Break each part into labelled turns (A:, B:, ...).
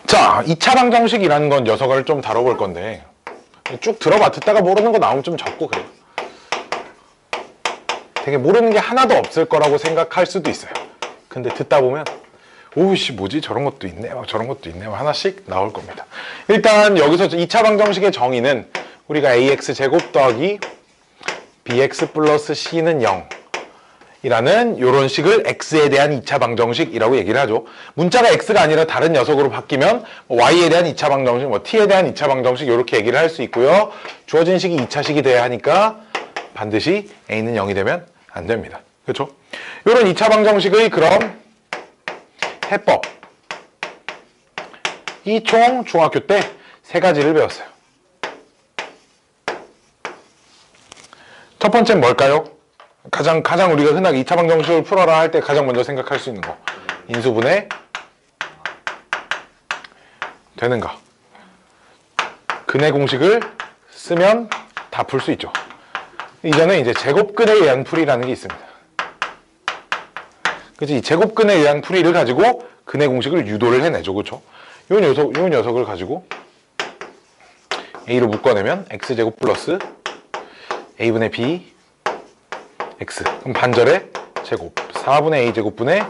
A: 자, 2차 방정식이라는 건 녀석을 좀 다뤄볼 건데 쭉 들어봐. 듣다가 모르는 거 나오면 좀 적고 그래요. 되게 모르는 게 하나도 없을 거라고 생각할 수도 있어요. 근데 듣다 보면 오우씨 뭐지? 저런 것도 있네. 막 저런 것도 있네. 막 하나씩 나올 겁니다. 일단 여기서 2차 방정식의 정의는 우리가 ax제곱 더하기 bx 플러스 c는 0 이라는 요런 식을 x에 대한 2차 방정식이라고 얘기를 하죠. 문자가 x가 아니라 다른 녀석으로 바뀌면 y에 대한 2차 방정식, t에 대한 2차 방정식 이렇게 얘기를 할 수 있고요. 주어진 식이 2차식이 돼야 하니까 반드시 a는 0이 되면 안 됩니다. 그렇죠? 요런 2차 방정식의 그럼 해법 이 총 중학교 때 세 가지를 배웠어요. 첫 번째는 뭘까요? 가장 우리가 흔하게 2차 방정식을 풀어라 할 때 가장 먼저 생각할 수 있는 거. 인수분해 되는가. 근의 공식을 쓰면 다 풀 수 있죠. 이전에 이제 제곱근에 의한 풀이라는 게 있습니다. 그치? 제곱근에 의한 풀이를 가지고 근의 공식을 유도를 해내죠. 그쵸? 요 녀석을 가지고 a로 묶어내면 x제곱 플러스 a분의 b x. 그럼 반절의 제곱. 4분의 a제곱분의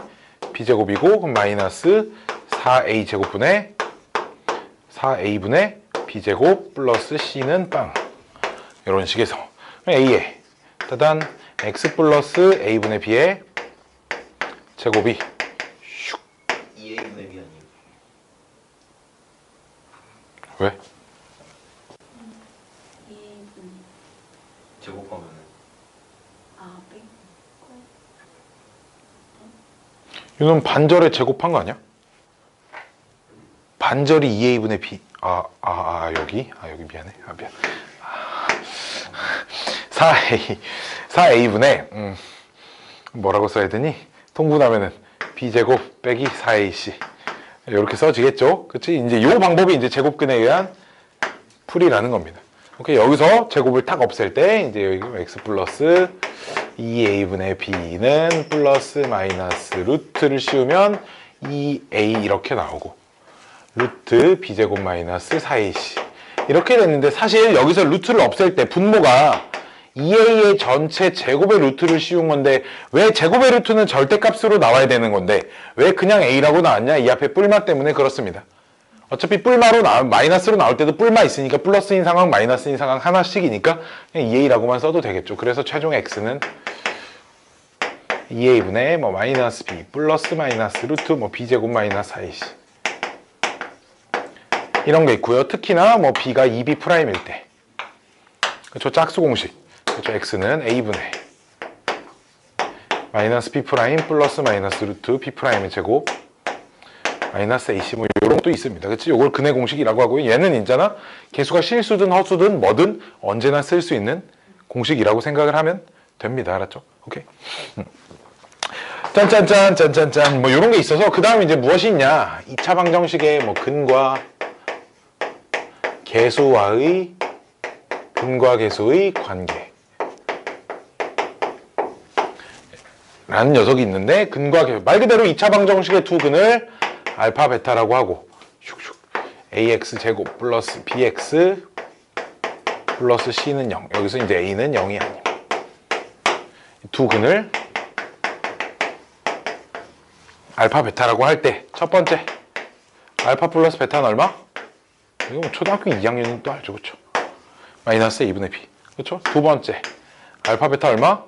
A: b제곱이고, 그럼 마이너스 4a제곱분의 4a분의 b제곱 플러스 c는 빵. 이런 식에서. a에 따단 x 플러스 a분의 b의 제곱이
B: 2a분의 b 아니에요?
A: 왜?
B: 제곱하면은
A: 이건 반절에 제곱한 거 아니야? 반절이 2a분의 b. 여기 미안해. 미안. 4a분의 뭐라고 써야 되니? 통분하면은 b제곱 빼기 4ac 이렇게 써지겠죠? 그치? 이제 요 방법이 이제 제곱근에 의한 풀이라는 겁니다. 오케이, 여기서 제곱을 탁 없앨 때 이제 여기 x 플러스 2a분의 b는 플러스 마이너스 루트를 씌우면 2a 이렇게 나오고 루트 b제곱 마이너스 4ac 이렇게 됐는데, 사실 여기서 루트를 없앨 때 분모가 2a의 전체 제곱의 루트를 씌운 건데 왜 제곱의 루트는 절대값으로 나와야 되는 건데 왜 그냥 a라고 나왔냐? 이 앞에 뿔마 때문에 그렇습니다. 어차피 뿔마로 마이너스로 나올 때도 뿔마 있으니까 플러스인 상황 마이너스인 상황 하나씩이니까 그냥 2a라고만 써도 되겠죠. 그래서 최종 x는 2a분의 마이너스 b 플러스 마이너스 루트 b제곱 마이너스 4ac 이런 게 있고요. 특히나 b가 2b 프라임일 때 그렇죠? 짝수 공식 그렇죠? x는 a분의 마이너스 b 프라임 플러스 마이너스 루트 b 프라임의 제곱 마이너스 ac 이런 것도 있습니다. 그치? 요걸 근의 공식이라고 하고요. 얘는 있잖아. 개수가 실수든 허수든 뭐든 언제나 쓸 수 있는 공식이라고 생각을 하면 됩니다. 알았죠? 오케이. 짠짠짠 요런 게 있어서 그 다음에 이제 무엇이 있냐? 2차 방정식의 근과 개수의 관계 라는 녀석이 있는데, 근과 개수 말 그대로 2차 방정식의 두 근을 알파 베타라고 하고 ax 제곱 플러스 bx 플러스 c는 0 여기서 이제 a는 0이 아닙니다. 두 근을 알파 베타라고 할 때 첫 번째 알파 플러스 베타는 얼마? 이거 초등학교 2학년이 또 알죠. 그쵸? 마이너스 a분의 b 그쵸? 두 번째 알파 베타 얼마?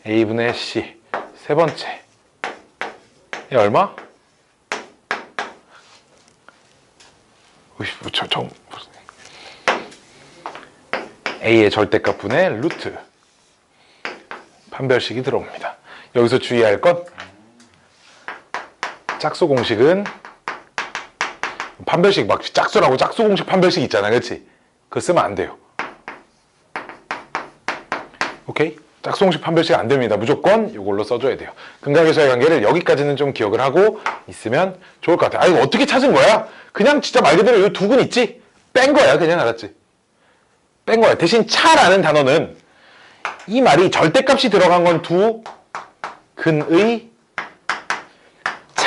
A: a분의 c 세 번째 얘 얼마? a의 절대값분의 루트 판별식이 들어옵니다. 여기서 주의할 건 짝수 공식은 판별식 막 짝수라고 짝수 공식 판별식 있잖아. 그치? 그거 쓰면 안 돼요. 오케이? 짝수 공식 판별식 안 됩니다. 무조건 이걸로 써줘야 돼요. 근각에서의 관계를 여기까지는 좀 기억을 하고 있으면 좋을 것 같아요. 이거 어떻게 찾은 거야? 그냥 진짜 말 그대로 이 두 근 있지? 뺀 거야. 그냥. 알았지? 뺀 거야. 대신 차라는 단어는 이 말이 절대값이 들어간 건 두 근의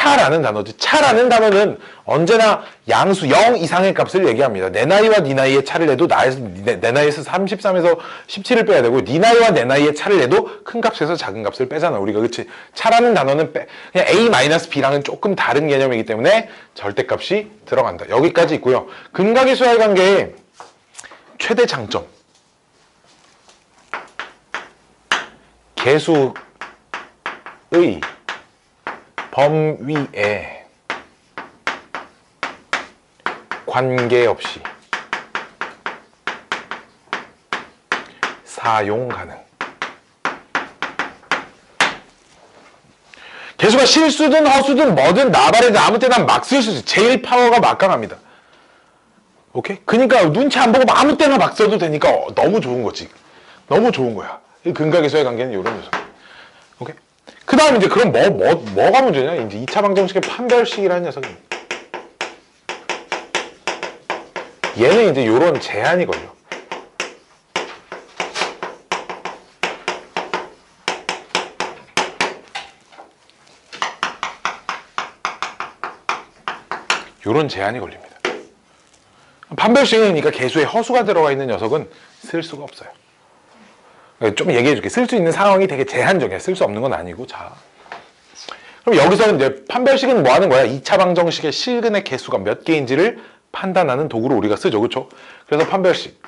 A: 차라는 단어지. 차라는 단어는 언제나 양수 0 이상의 값을 얘기합니다. 내 나이와 네 나이의 차를 내도 내 나이에서 33에서 17을 빼야 되고 네 나이와 내 나이의 차를 내도 큰 값에서 작은 값을 빼잖아 우리가. 그치? 차라는 단어는 그냥 A-B랑은 조금 다른 개념이기 때문에 절대값이 들어간다. 여기까지 있고요. 근각의수와의 관계의 최대 장점, 개수의 범위에 관계없이 사용 가능. 개수가 실수든 허수든 뭐든 나발이든 아무 때나 막 쓸 수 있어요. 제일 파워가 막강합니다. 오케이? 그러니까 눈치 안 보고 아무 때나 막 써도 되니까 너무 좋은 거지. 너무 좋은 거야. 이 근각의수의 관계는 이런 녀석. 오케이? 그 다음에 이제 그럼 뭐가 문제냐? 이제 2차 방정식의 판별식이라는 녀석입니다. 얘는 이제 요런 제한이 걸려. 요런 제한이 걸립니다. 판별식은 그러니까 개수에 허수가 들어가 있는 녀석은 쓸 수가 없어요. 좀 얘기해 줄게. 쓸 수 있는 상황이 되게 제한적이야. 쓸 수 없는 건 아니고. 자, 그럼 여기서 이제 판별식은 뭐 하는 거야? 2차 방정식의 실근의 개수가 몇 개인지를 판단하는 도구로 우리가 쓰죠. 그렇죠? 그래서 판별식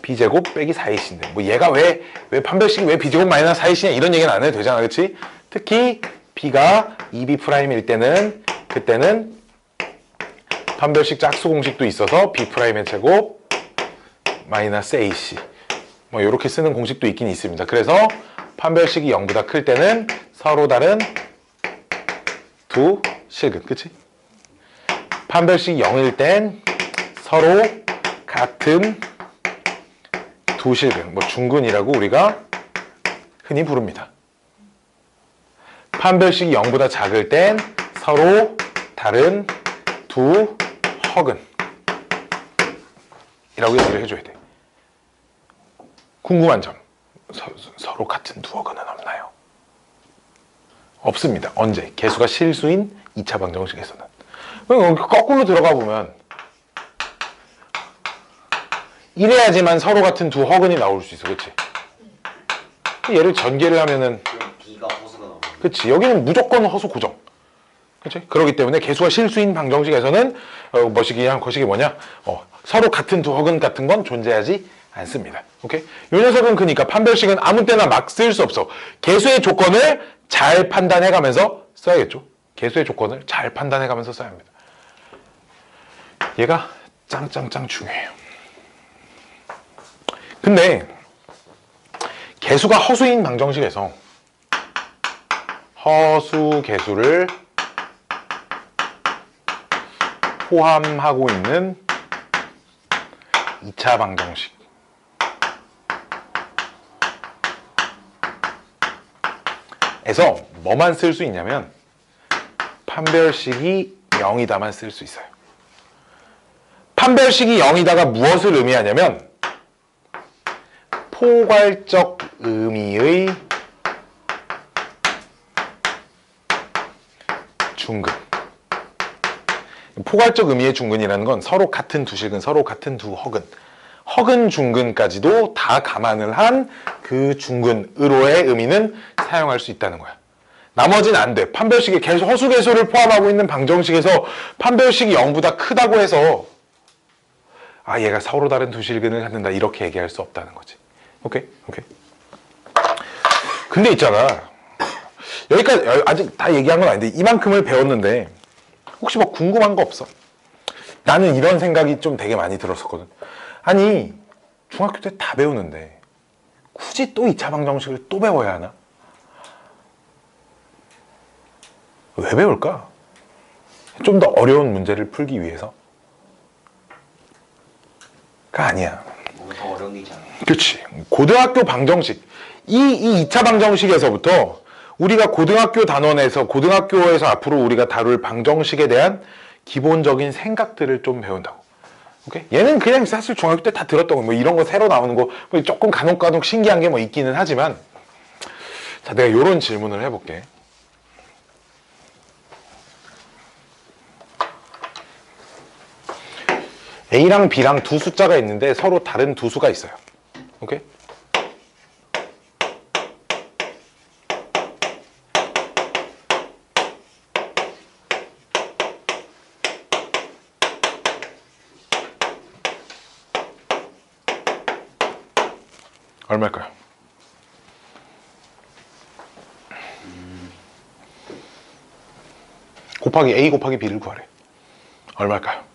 A: b제곱 빼기 4ac인데 뭐 얘가 왜 판별식이 왜 b제곱 마이너스 4ac냐 이런 얘기는 안 해도 되잖아. 그렇지? 특히 b가 2b'일 때는 그때는 판별식 짝수 공식도 있어서 b'의 제곱 마이너스 ac 뭐 이렇게 쓰는 공식도 있긴 있습니다. 그래서 판별식이 0보다 클 때는 서로 다른 두 실근, 그치? 판별식이 0일 땐 서로 같은 두 실근, 뭐 중근이라고 우리가 흔히 부릅니다. 판별식이 0보다 작을 땐 서로 다른 두 허근 이라고 얘기를 해줘야 돼. 궁금한 점, 서로 같은 두 허근은 없나요? 없습니다. 언제? 개수가 실수인 2차 방정식에서는. 그럼 거꾸로 들어가 보면 이래야지만 서로 같은 두 허근이 나올 수 있어. 그치? 얘를 전개를 하면은
B: B가 허수가 나오고.
A: 그치? 여기는 무조건 허수 고정. 그치? 그렇기 때문에 개수가 실수인 방정식에서는 거식이 뭐냐? 서로 같은 두 허근 같은 건 존재하지 않습니다. 오케이? 요 녀석은 그러니까 판별식은 아무 때나 막 쓸 수 없어. 개수의 조건을 잘 판단해 가면서 써야겠죠? 개수의 조건을 잘 판단해 가면서 써야 합니다. 얘가 짱짱짱 중요해요. 근데 개수가 허수인 방정식에서 허수 개수를 포함하고 있는 2차 방정식 에서 뭐만 쓸 수 있냐면 판별식이 0이다만 쓸 수 있어요. 판별식이 0이다가 무엇을 의미하냐면 포괄적 의미의 중근. 포괄적 의미의 중근이라는 건 서로 같은 두 실근, 서로 같은 두 허근, 허근 중근까지도 다 감안을 한 그 중근으로의 의미는 사용할 수 있다는 거야. 나머지는 안 돼. 판별식이 허수 개수를 포함하고 있는 방정식에서 판별식이 0보다 크다고 해서 얘가 서로 다른 두 실근을 갖는다 이렇게 얘기할 수 없다는 거지. 오케이? 근데 있잖아. 여기까지 아직 다 얘기한 건 아닌데 이만큼을 배웠는데 혹시 뭐 궁금한 거 없어? 나는 이런 생각이 좀 되게 많이 들었었거든. 아니 중학교 때 다 배우는데 굳이 또 2차 방정식을 또 배워야 하나? 왜 배울까? 좀 더 어려운 문제를 풀기 위해서? 가 아니야.
B: 뭔가 더 어려운 게 있잖아.
A: 그렇지. 고등학교 방정식 이 2차 방정식에서부터 우리가 고등학교 단원에서 고등학교에서 앞으로 우리가 다룰 방정식에 대한 기본적인 생각들을 좀 배운다고. 오케이? 얘는 그냥 사실 중학교 때 다 들었던 거, 뭐 이런 거 새로 나오는 거, 뭐 조금 간혹 신기한 게 뭐 있기는 하지만, 자, 내가 이런 질문을 해볼게. A랑 B랑 두 숫자가 있는데 서로 다른 두 수가 있어요. 오케이? 얼마일까요? 곱하기 A 곱하기 B를 구하래. 얼마일까요?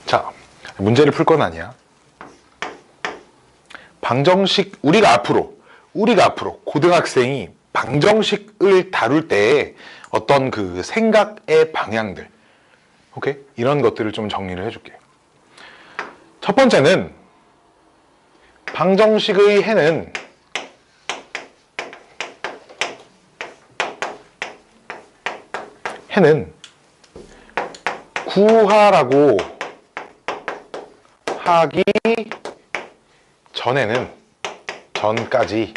A: 자, 문제를 풀 건 아니야. 방정식, 우리가 앞으로 고등학생이 방정식을 다룰 때 어떤 그 생각의 방향들, 오케이? 이런 것들을 좀 정리를 해줄게. 첫 번째는 방정식의 해는 구하라고 하기 전까지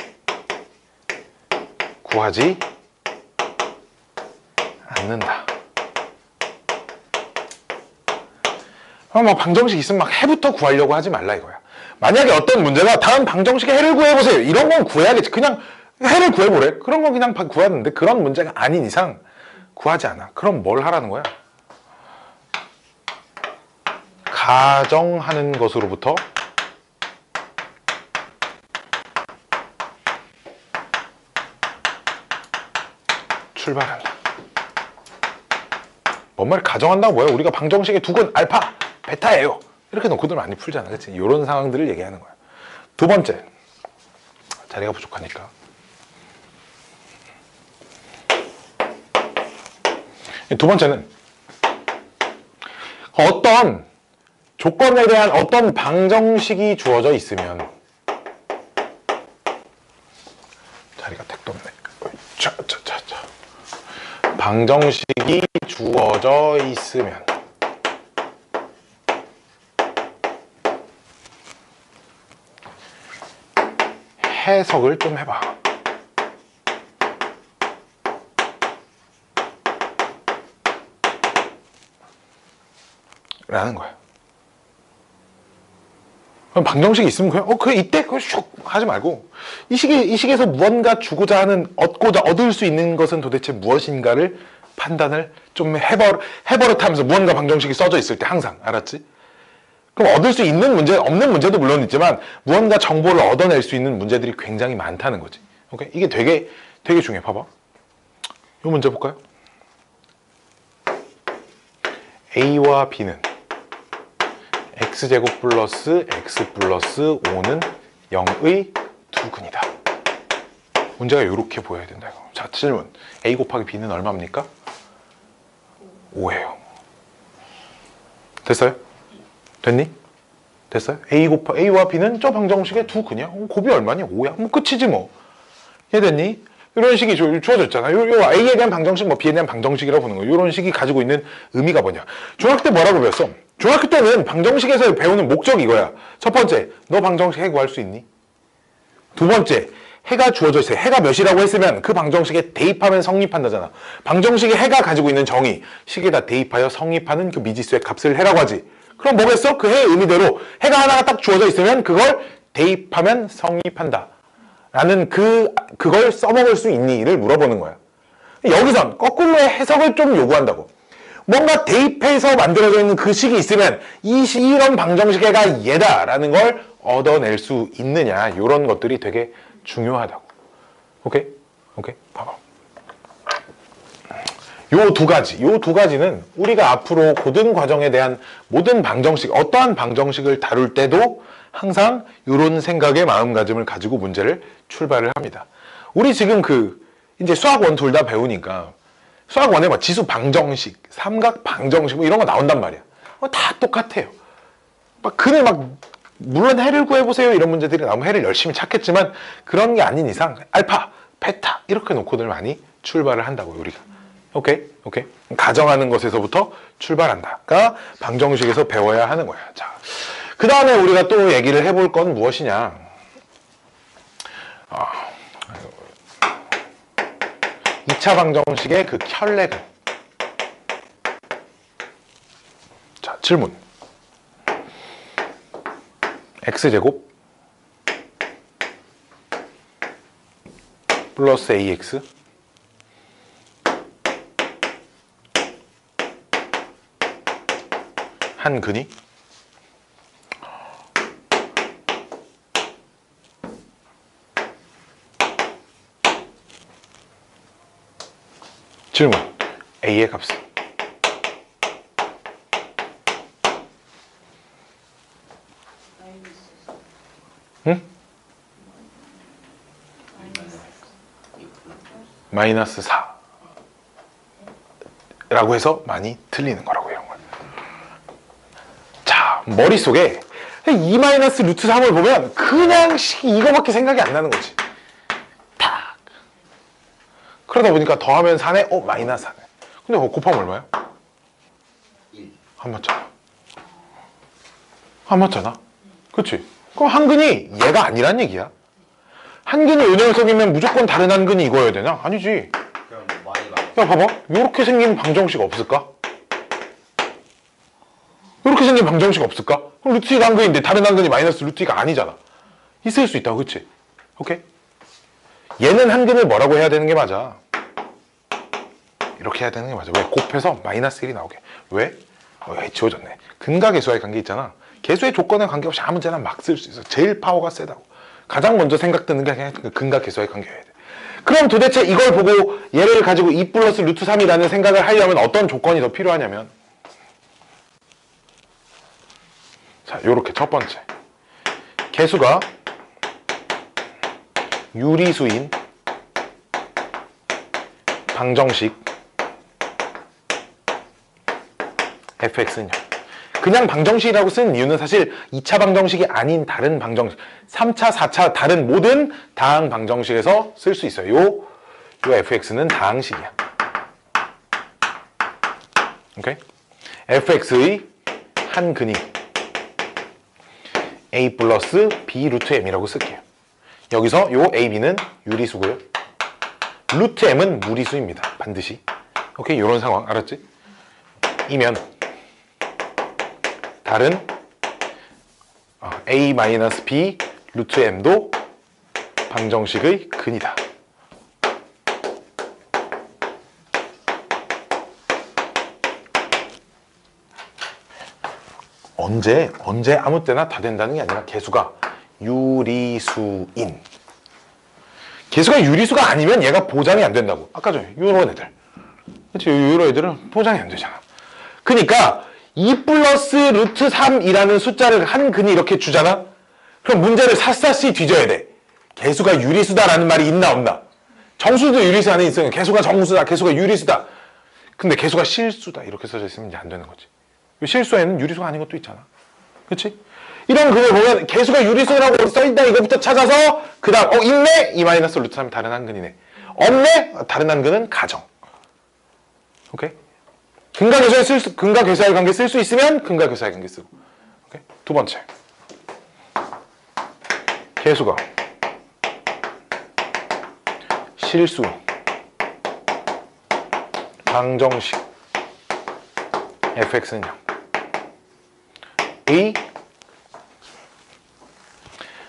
A: 구하지 않는다. 막 방정식 있으면 막 해부터 구하려고 하지 말라 이거야. 만약에 어떤 문제가 다음 방정식의 해를 구해보세요. 이런 건 구해야겠지. 그냥 해를 구해보래. 그런 건 그냥 구하는데 그런 문제가 아닌 이상 구하지 않아. 그럼 뭘 하라는 거야? 가정하는 것으로부터 출발한다. 뭔 말이 가정한다고 뭐야? 우리가 방정식의 두근 알파, 베타예요. 이렇게 놓고들 많이 풀잖아. 그치? 이런 상황들을 얘기하는 거야. 두 번째, 자리가 부족하니까. 두 번째는 어떤 조건에 대한 어떤 방정식이 주어져 있으면 자리가 택도 없네. 방정식이 주어져 있으면 해석을 좀 해봐. 라는 거야. 그럼 방정식이 있으면 그냥 그래 이때 그거 슉 하지 말고 이 시기에서 무언가 주고자 하는 얻을 수 있는 것은 도대체 무엇인가를 판단을 좀 해버릇하면서 무언가 방정식이 써져 있을 때 항상 알았지? 그럼 얻을 수 있는 문제 없는 문제도 물론 있지만 무언가 정보를 얻어낼 수 있는 문제들이 굉장히 많다는 거지. 오케이? 이게 되게 중요해. 봐봐. 이 문제 볼까요? A와 B는 x제곱 플러스 x 플러스 5는 0의 두근이다. 문제가 이렇게 보여야 된다. 이거. 자, 질문. a 곱하기 b는 얼마입니까? 5예요. 됐어요? 됐니? 됐어요? a와 b는 저 방정식의 두근이야. 곱이 얼마니? 5야. 뭐 끝이지 뭐. 이해됐니? 이런 식이 주어졌잖아. 요 A에 대한 방정식, 뭐 B에 대한 방정식이라고 보는 거야. 이런 식이 가지고 있는 의미가 뭐냐. 중학교 때 뭐라고 배웠어? 중학교 때는 방정식에서 배우는 목적이 이거야. 첫 번째, 너 방정식 해 구할 수 있니? 두 번째, 해가 주어져 있어요. 해가 몇이라고 했으면 그 방정식에 대입하면 성립한다잖아. 방정식의 해가 가지고 있는 정의, 식에다 대입하여 성립하는 그 미지수의 값을 해라고 하지. 그럼 뭐겠어? 그 해의 의미대로 해가 하나가 딱 주어져 있으면 그걸 대입하면 성립한다. 라는 그걸 써먹을 수 있니?를 물어보는 거야. 여기선 거꾸로의 해석을 좀 요구한다고. 뭔가 대입해서 만들어져 있는 그 식이 있으면 이런 방정식의 얘다라는 걸 얻어낼 수 있느냐. 이런 것들이 되게 중요하다고. 오케이? 오케이? 봐봐. 요 두 가지는 우리가 앞으로 고등 과정에 대한 모든 방정식, 어떠한 방정식을 다룰 때도 항상 이런 생각의 마음가짐을 가지고 문제를 출발을 합니다. 우리 지금 이제 수학 원 둘 다 배우니까 수학 원에 막 지수 방정식, 삼각 방정식 뭐 이런 거 나온단 말이야. 다 똑같아요. 물론 해를 구해보세요 이런 문제들이 나오면 해를 열심히 찾겠지만 그런 게 아닌 이상 알파, 베타 이렇게 놓고들 많이 출발을 한다고요, 우리가. 오케이? 가정하는 것에서부터 출발한다가 방정식에서 배워야 하는 거야. 자, 그 다음에 우리가 또 얘기를 해볼 건 무엇이냐. 2차 방정식의 그 켤레കൾ. 자, 질문. x제곱 플러스 ax 한 근이 질문 a의 값은 응? 마이너스 4라고 해서 많이 틀리는 거라고 이런 거예요. 자, 머릿속에 2 마이너스 루트 3을 보면 그냥 이거밖에 생각이 안 나는 거지. 탁. 그러다 보니까 더하면 4네? 마이너스 4네. 근데 곱하면 얼마야?
B: 1.
A: 안 맞잖아. 안 맞잖아. 그치? 그럼 한 근이 얘가 아니란 얘기야. 한 근이 요 녀석이면 무조건 다른 한 근이 이거여야 되나? 아니지.
B: 그럼 y가
A: 야, 봐봐. 요렇게 생긴 방정식 없을까? 요렇게 생긴 방정식 없을까? 그럼 루트 2가 한 근인데 다른 한 근이 마이너스 루트 2가 아니잖아. 있을 수 있다고, 그치? 오케이? 얘는 한 근을 뭐라고 해야 되는 게 맞아? 이렇게 해야 되는 게 맞아. 왜? 곱해서 마이너스 1이 나오게. 왜? 지워졌네. 근과 계수와의 관계 있잖아. 계수의 조건에 관계없이 아무 데나 막 쓸 수 있어. 제일 파워가 세다고. 가장 먼저 생각드는 게 그냥 근과 계수와의 관계여야 돼. 그럼 도대체 이걸 보고 얘를 가지고 2 플러스 루트 3이라는 생각을 하려면 어떤 조건이 더 필요하냐면, 자, 요렇게 첫 번째. 계수가 유리수인 방정식 fx는요. 그냥 방정식이라고 쓴 이유는 사실 2차 방정식이 아닌 다른 방정식, 3차, 4차 다른 모든 다항 방정식에서 쓸 수 있어요. 요 fx는 다항식이야. 오케이? fx의 한 근이 a 플러스 b 루트 m이라고 쓸게요. 여기서 요 a, b는 유리수고요. 루트 m은 무리수입니다. 반드시. 오케이? 요런 상황 알았지? 이면 다른 a-b 루트 m도 방정식의 근이다. 언제 아무 때나 다 된다는 게 아니라 계수가 유리수인. 계수가 유리수가 아니면 얘가 보장이 안 된다고. 아까 전에 요런 애들. 그치? 요런 애들은 보장이 안 되잖아. 그러니까 2 플러스 루트 3이라는 숫자를 한 근이 이렇게 주잖아? 그럼 문제를 샅샅이 뒤져야 돼. 계수가 유리수다라는 말이 있나 없나? 정수도 유리수 안에 있으면 계수가 정수다, 계수가 유리수다. 근데 계수가 실수다 이렇게 써져 있으면 이제 안 되는 거지. 실수에는 유리수가 아닌 것도 있잖아. 그치? 이런 그걸 보면 계수가 유리수라고 써있다 이거부터 찾아서 그 다음 있네? 2 마이너스 루트 3이 다른 한 근이네. 없네? 다른 한 근은 가정. 오케이? 근과 계수의 관계 쓸 수 있으면 근과 계수의 관계 쓰고. 오케이? 두 번째. 계수가 실수 방정식 fx는요. a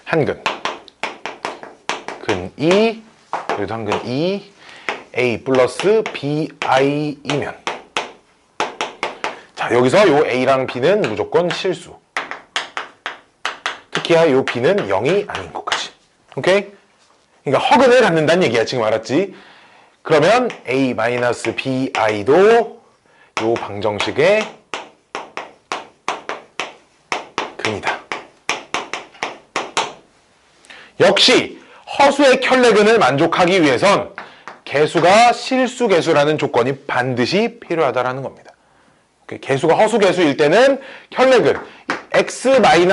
A: 한근 근 2 여기도 한근 2 a 플러스 bi이면 자 여기서 요 a랑 b는 무조건 실수. 특히야 요 b는 0이 아닌 것까지. 오케이? 그러니까 허근을 갖는다는 얘기야. 지금 알았지? 그러면 a-bi도 요 방정식의 근이다. 역시 허수의 켤레근을 만족하기 위해선 개수가 실수개수라는 조건이 반드시 필요하다라는 겁니다. 개수가 허수개수일 때는 켤레근 x-i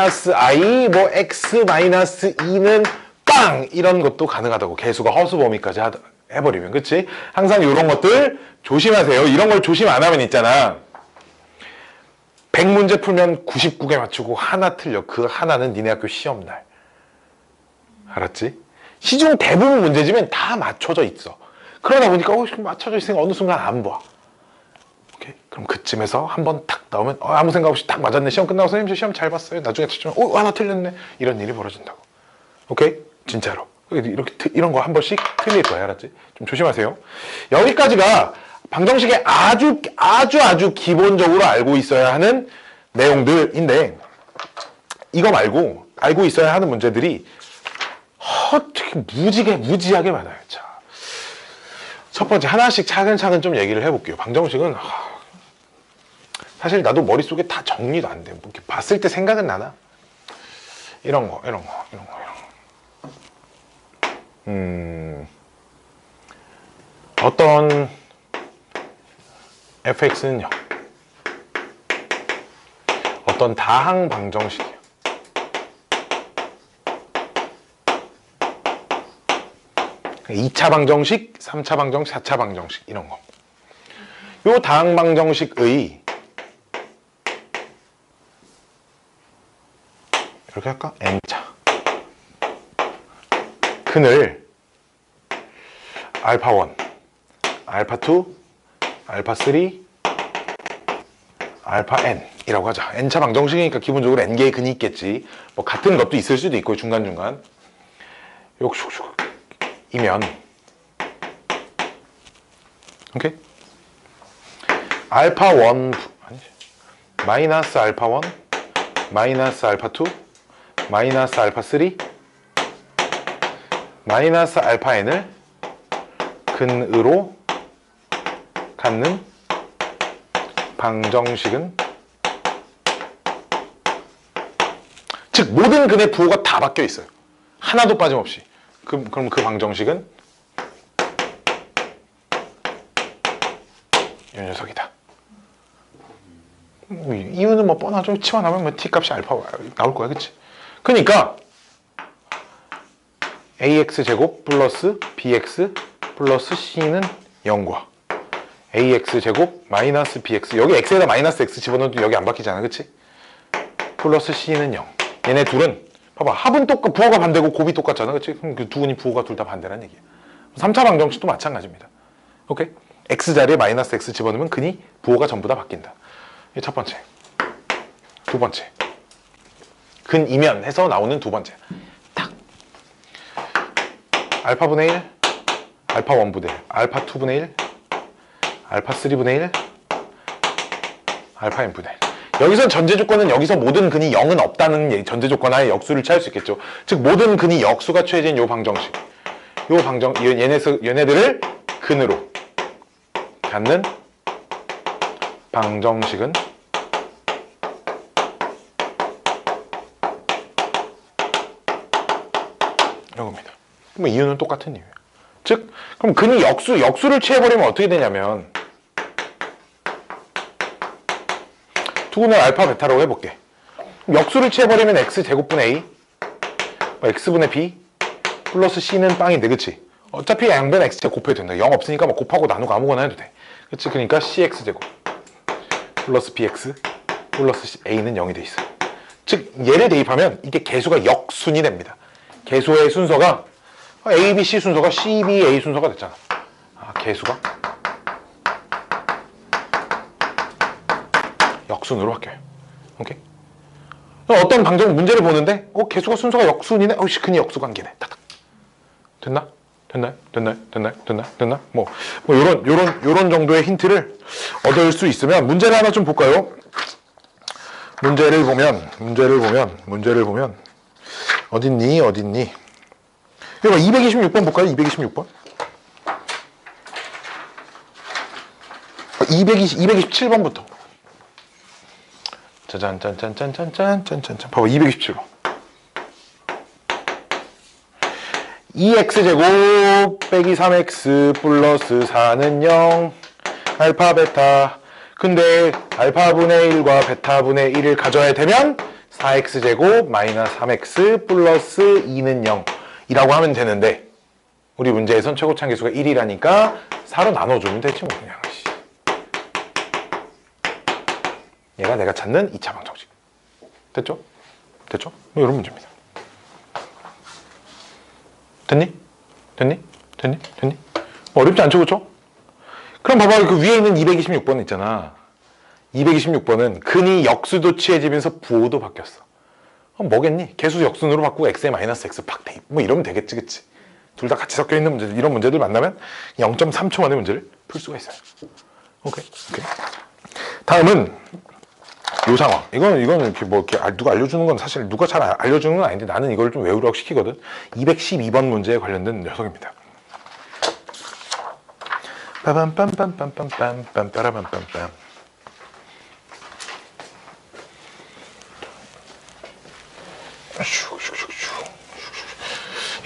A: 뭐 x-2는 빵 이런 것도 가능하다고. 개수가 허수 범위까지 해버리면. 그치? 항상 이런 것들 조심하세요. 이런 걸 조심 안 하면 있잖아, 100문제 풀면 99개 맞추고 하나 틀려. 그 하나는 니네 학교 시험날. 알았지? 시중 대부분 문제지면 다 맞춰져 있어. 그러다 보니까 맞춰져 있으니까 어느 순간 안 봐. 오케이? 그럼 그쯤에서 한번 탁 나오면 아무 생각 없이 딱 맞았네. 시험 끝나고 선생님 저 시험 잘 봤어요. 나중에 찾으면 하나 틀렸네. 이런 일이 벌어진다고. 오케이? 진짜로. 이렇게 이런 거 한 번씩 틀릴 거야. 알았지? 좀 조심하세요. 여기까지가 방정식의 아주 기본적으로 알고 있어야 하는 내용들인데, 이거 말고 알고 있어야 하는 문제들이 되게 무지하게 많아요. 자, 첫 번째 하나씩 차근차근 좀 얘기를 해볼게요. 방정식은 사실 나도 머릿속에 다 정리도 안 돼. 뭐 이렇게 봤을 때 생각은 나나? 이런 거. 어떤 fx는요, 어떤 다항 방정식이에요. 그러니까 2차 방정식, 3차 방정식, 4차 방정식 이런 거. 요 다항 방정식의 이렇게 할까? n차 근을 알파1, 알파2, 알파3, 알파-n 이라고 하자. n차 방정식이니까 기본적으로 n개의 근이 있겠지. 뭐 같은 것도 있을 수도 있고 중간중간. 요 이면 오케이? 알파1 아니지, 마이너스 알파1, 마이너스 알파2, 마이너스 알파3, 마이너스 알파-n을 근으로 갖는 방정식은, 즉 모든 근의 부호가 다 바뀌어 있어요. 하나도 빠짐없이. 그럼 그 방정식은 이 녀석이다. 이유는 뭐 뻔하죠. 치환하면 뭐 t값이 알파 나올 거야. 그치? 그러니까 ax제곱 플러스 bx 플러스 c는 0과 ax제곱 마이너스 bx, 여기 x에다 마이너스 x 집어넣어도 여기 안 바뀌잖아. 그치? 플러스 c는 0. 얘네 둘은 봐봐, 합은 부호가 반대고 곱이 똑같잖아. 그치? 그럼 그 두 근이 부호가 둘 다 반대란 얘기야. 3차 방정식도 마찬가지입니다. 오케이? x 자리에 마이너스 x 집어넣으면 근이 부호가 전부 다 바뀐다. 이게 첫 번째. 두 번째, 근이면 해서 나오는 두 번째. 탁. 알파분의 1, 알파1분의 1, 알파2분의 1, 알파3분의 1, 알파-n분의 1. 여기서 전제 조건은 여기서 모든 근이 0은 없다는 전제 조건 하에 역수를 취할 수 있겠죠. 즉 모든 근이 역수가 취해진 요 방정식, 얘네들을 근으로 갖는 방정식은 이겁니다. 그럼 이유는 똑같은 이유예요. 즉 그럼 근이 역수를 취해버리면 어떻게 되냐면, 두근을 알파 베타라고 해볼게. 역수를 취해버리면 x제곱분의 a x분의 b 플러스 c는 빵인데, 그치? 어차피 양변 x제 곱해도 된다. 0 없으니까 뭐 곱하고 나누고 아무거나 해도 돼. 그치? 그러니까 cx제곱 플러스 bx 플러스 a는 0이 돼 있어. 즉 얘를 대입하면 이게 개수가 역순이 됩니다. 개수의 순서가 a, b, c 순서가 c, b, a 순서가 됐잖아. 개수가 역순으로 바뀌어요. 오케이? 어떤 문제를 보는데 개수가 순서가 역순이네. 근이 역수 관계네. 탁탁. 됐나? 됐나? 뭐 요런 정도의 힌트를 얻을 수 있으면, 문제를 하나 좀 볼까요? 문제를 보면 어딨니? 이거 226번 볼까요? 226번. 227번부터. 짜잔짠짠짠짠짠짠짠. 봐봐, 227번. 2x제곱 빼기 3x 플러스 4는 0 알파 베타. 근데 알파분의 1과 베타분의 1을 가져야 되면 4x제곱 마이너스 3x 플러스 2는 0 이라고 하면 되는데 우리 문제에선 최고차항계수가 1이라니까 4로 나눠주면 되지 뭐 그냥. 얘가 내가 찾는 2차 방정식. 됐죠? 됐죠? 뭐 이런 문제입니다. 됐니? 됐니? 됐니? 됐니? 어렵지 않죠, 그쵸? 그럼 봐봐, 그 위에 있는 226번 있잖아. 226번은 근이 역수도 취해지면서 부호도 바뀌었어. 그럼 뭐겠니? 개수 역순으로 바꾸고 x에 마이너스 x 팍 대입. 뭐 이러면 되겠지, 그치? 둘 다 같이 섞여 있는 문제들, 이런 문제들 만나면 0.3초 만에 문제를 풀 수가 있어요. 오케이, 오케이. 다음은 요 상황. 이거는 이렇게 뭐 이렇게 누가 알려주는 건 사실 누가 잘 알려주는 건 아닌데 나는 이걸 좀 외우라고 시키거든. 212번 문제에 관련된 녀석입니다. 빠밤빰빰빰빰빰빰 빠라밤빰빰.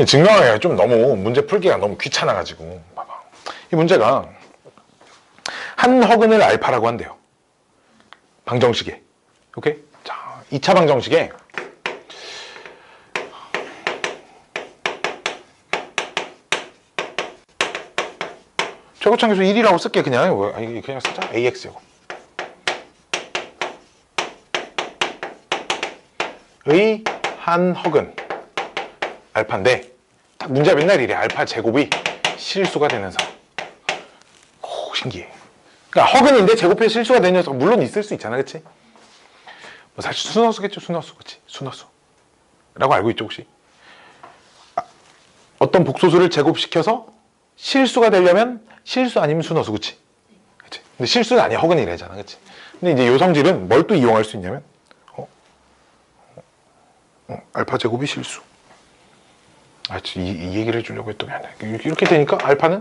A: 증명하기가 좀 너무 문제 풀기가 너무 귀찮아가지고 봐봐. 이 문제가 한 허근을 알파라고 한대요. 방정식에. 오케이? 자, 2차 방정식에 최고차항계수 1이라고 쓸게 그냥. 그냥 쓰자. ax제곱 의 한 허근 알파인데 딱 문제가 맨날 이래. 알파 제곱이 실수가 되는 상황. 오, 신기해. 그러니까 허근인데 제곱해서 실수가 되는 녀석 물론 있을 수 있잖아, 그치? 뭐 사실 순허수겠죠, 순허수, 그치? 순허수라고 알고 있죠, 혹시? 어떤 복소수를 제곱시켜서 실수가 되려면 실수 아니면 순허수, 그치? 그치? 근데 실수는 아니야, 허근이래잖아, 그치? 근데 이제 요 성질은 뭘 또 이용할 수 있냐면, 알파 제곱이 실수. 이 얘기를 해주려고 했던 게 아니야. 이렇게 되니까 알파는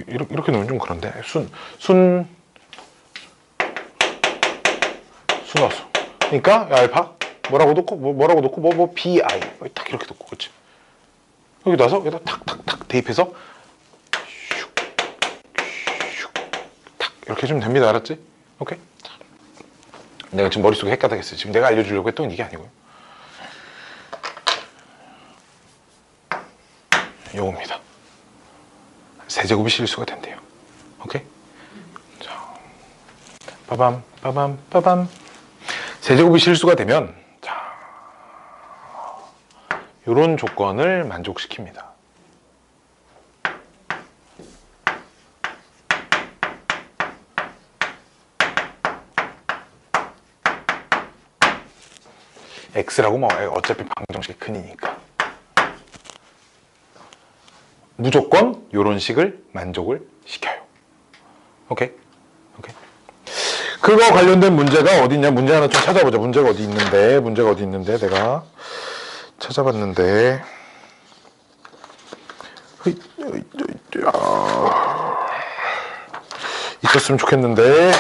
A: 이렇게 놓으면 좀 그런데 순허수. 그러니까 알파 뭐라고 놓고 bi 딱 이렇게 놓고, 그렇지? 여기 놔서 여기다 탁탁탁 대입해서 탁 이렇게 해주면 됩니다. 알았지? 오케이? 내가 지금 머릿속에 헷갈리겠어요. 지금 내가 알려주려고 했던 이게 아니고요. 요겁니다. 세제곱이 실수가 된대요. 오케이? 자, 빠밤. 세제곱이 실수가 되면, 자, 요런 조건을 만족시킵니다. x라고 뭐 어차피 방정식이 근이니까. 무조건 요런 식을 만족을 시켜요. 오케이? 오케이. 그거 관련된 문제가 어디 있냐? 문제 하나 좀 찾아보자. 문제가 어디 있는데 내가 찾아봤는데 있었으면 좋겠는데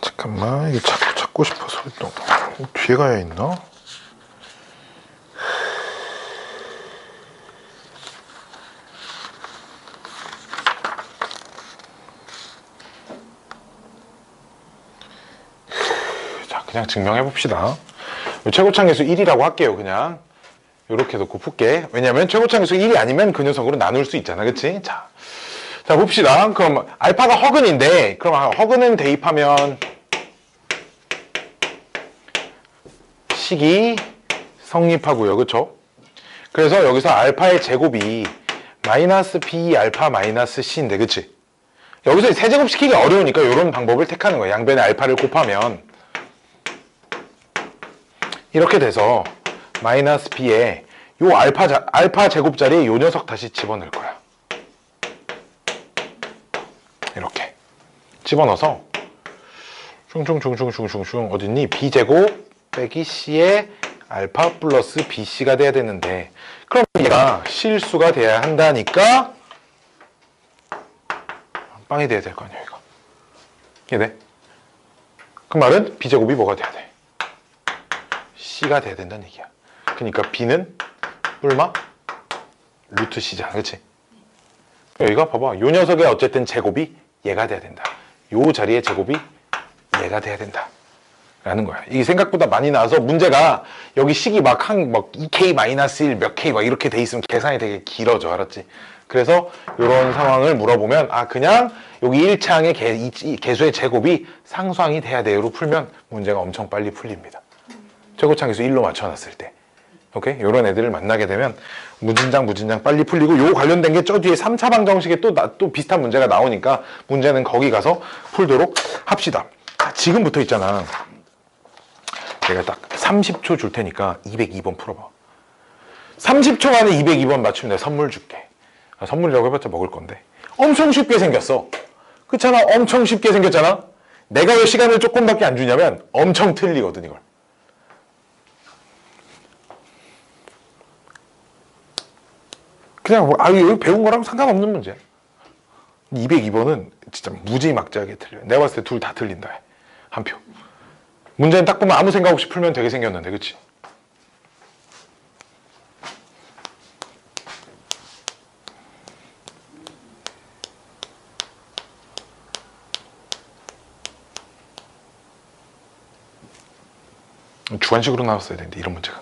A: 잠깐만, 이게 찾고 싶어서 또 뒤에 가야 있나? 자, 그냥 증명해 봅시다. 최고차항계수 1이라고 할게요. 그냥 이렇게 놓고 풀게. 왜냐면 최고차항계수 1이 아니면 그 녀석으로 나눌 수 있잖아, 그치? 자, 봅시다. 그럼 알파가 허근인데, 그럼 허근은 대입하면 식이 성립하고요. 그쵸? 그래서 여기서 알파의 제곱이 마이너스 b 알파 마이너스 c인데, 그치? 여기서 세제곱 시키기 어려우니까 이런 방법을 택하는 거예요. 양변에 알파를 곱하면 이렇게 돼서 마이너스 b에 요 알파 제곱 자리에 요 녀석 다시 집어넣을 거야. 이렇게 집어넣어서 슝슝슝슝슝슝 어딨니? b제곱 빼기 c의 알파 플러스 bc가 돼야 되는데, 그럼 얘가 실수가 돼야 한다니까 빵이 돼야 될 거 아니야, 이거. 이해돼? 그 말은 b제곱이 뭐가 돼야 돼? c가 돼야 된다는 얘기야. 그러니까 b는 뿔마 루트 c잖아, 그렇지? 여기가 봐봐, 요 녀석의 어쨌든 제곱이 얘가 돼야 된다. 요 자리의 제곱이 얘가 돼야 된다 라는 거야. 이게 생각보다 많이 나와서 문제가 여기 식이 막 2k-1 몇 k 막 이렇게 돼 있으면 계산이 되게 길어져, 알았지? 그래서 이런 상황을 물어보면 그냥 여기 1차항의 개수의 제곱이 상수항이 돼야 돼요로 풀면 문제가 엄청 빨리 풀립니다. 최고차 계수 1로 맞춰놨을 때. 오케이? 이런 애들을 만나게 되면 무진장 빨리 풀리고, 요 관련된 게 저 뒤에 3차 방정식에 또 비슷한 문제가 나오니까 문제는 거기 가서 풀도록 합시다. 지금부터 있잖아. 내가 딱 30초 줄 테니까 202번 풀어봐. 30초 만에 202번 맞추면 내가 선물 줄게. 선물이라고 해봤자 먹을 건데. 엄청 쉽게 생겼어. 그렇잖아. 엄청 쉽게 생겼잖아. 내가 왜 시간을 조금밖에 안 주냐면 엄청 틀리거든, 이걸. 그냥 여기 배운 거랑 상관없는 문제야. 202번은 진짜 무지막지하게 틀려요. 내가 봤을 때 둘 다 틀린다. 한 표. 문제는 딱 보면 아무 생각 없이 풀면 되게 생겼는데, 그치? 주관식으로 나왔어야 되는데, 이런 문제가.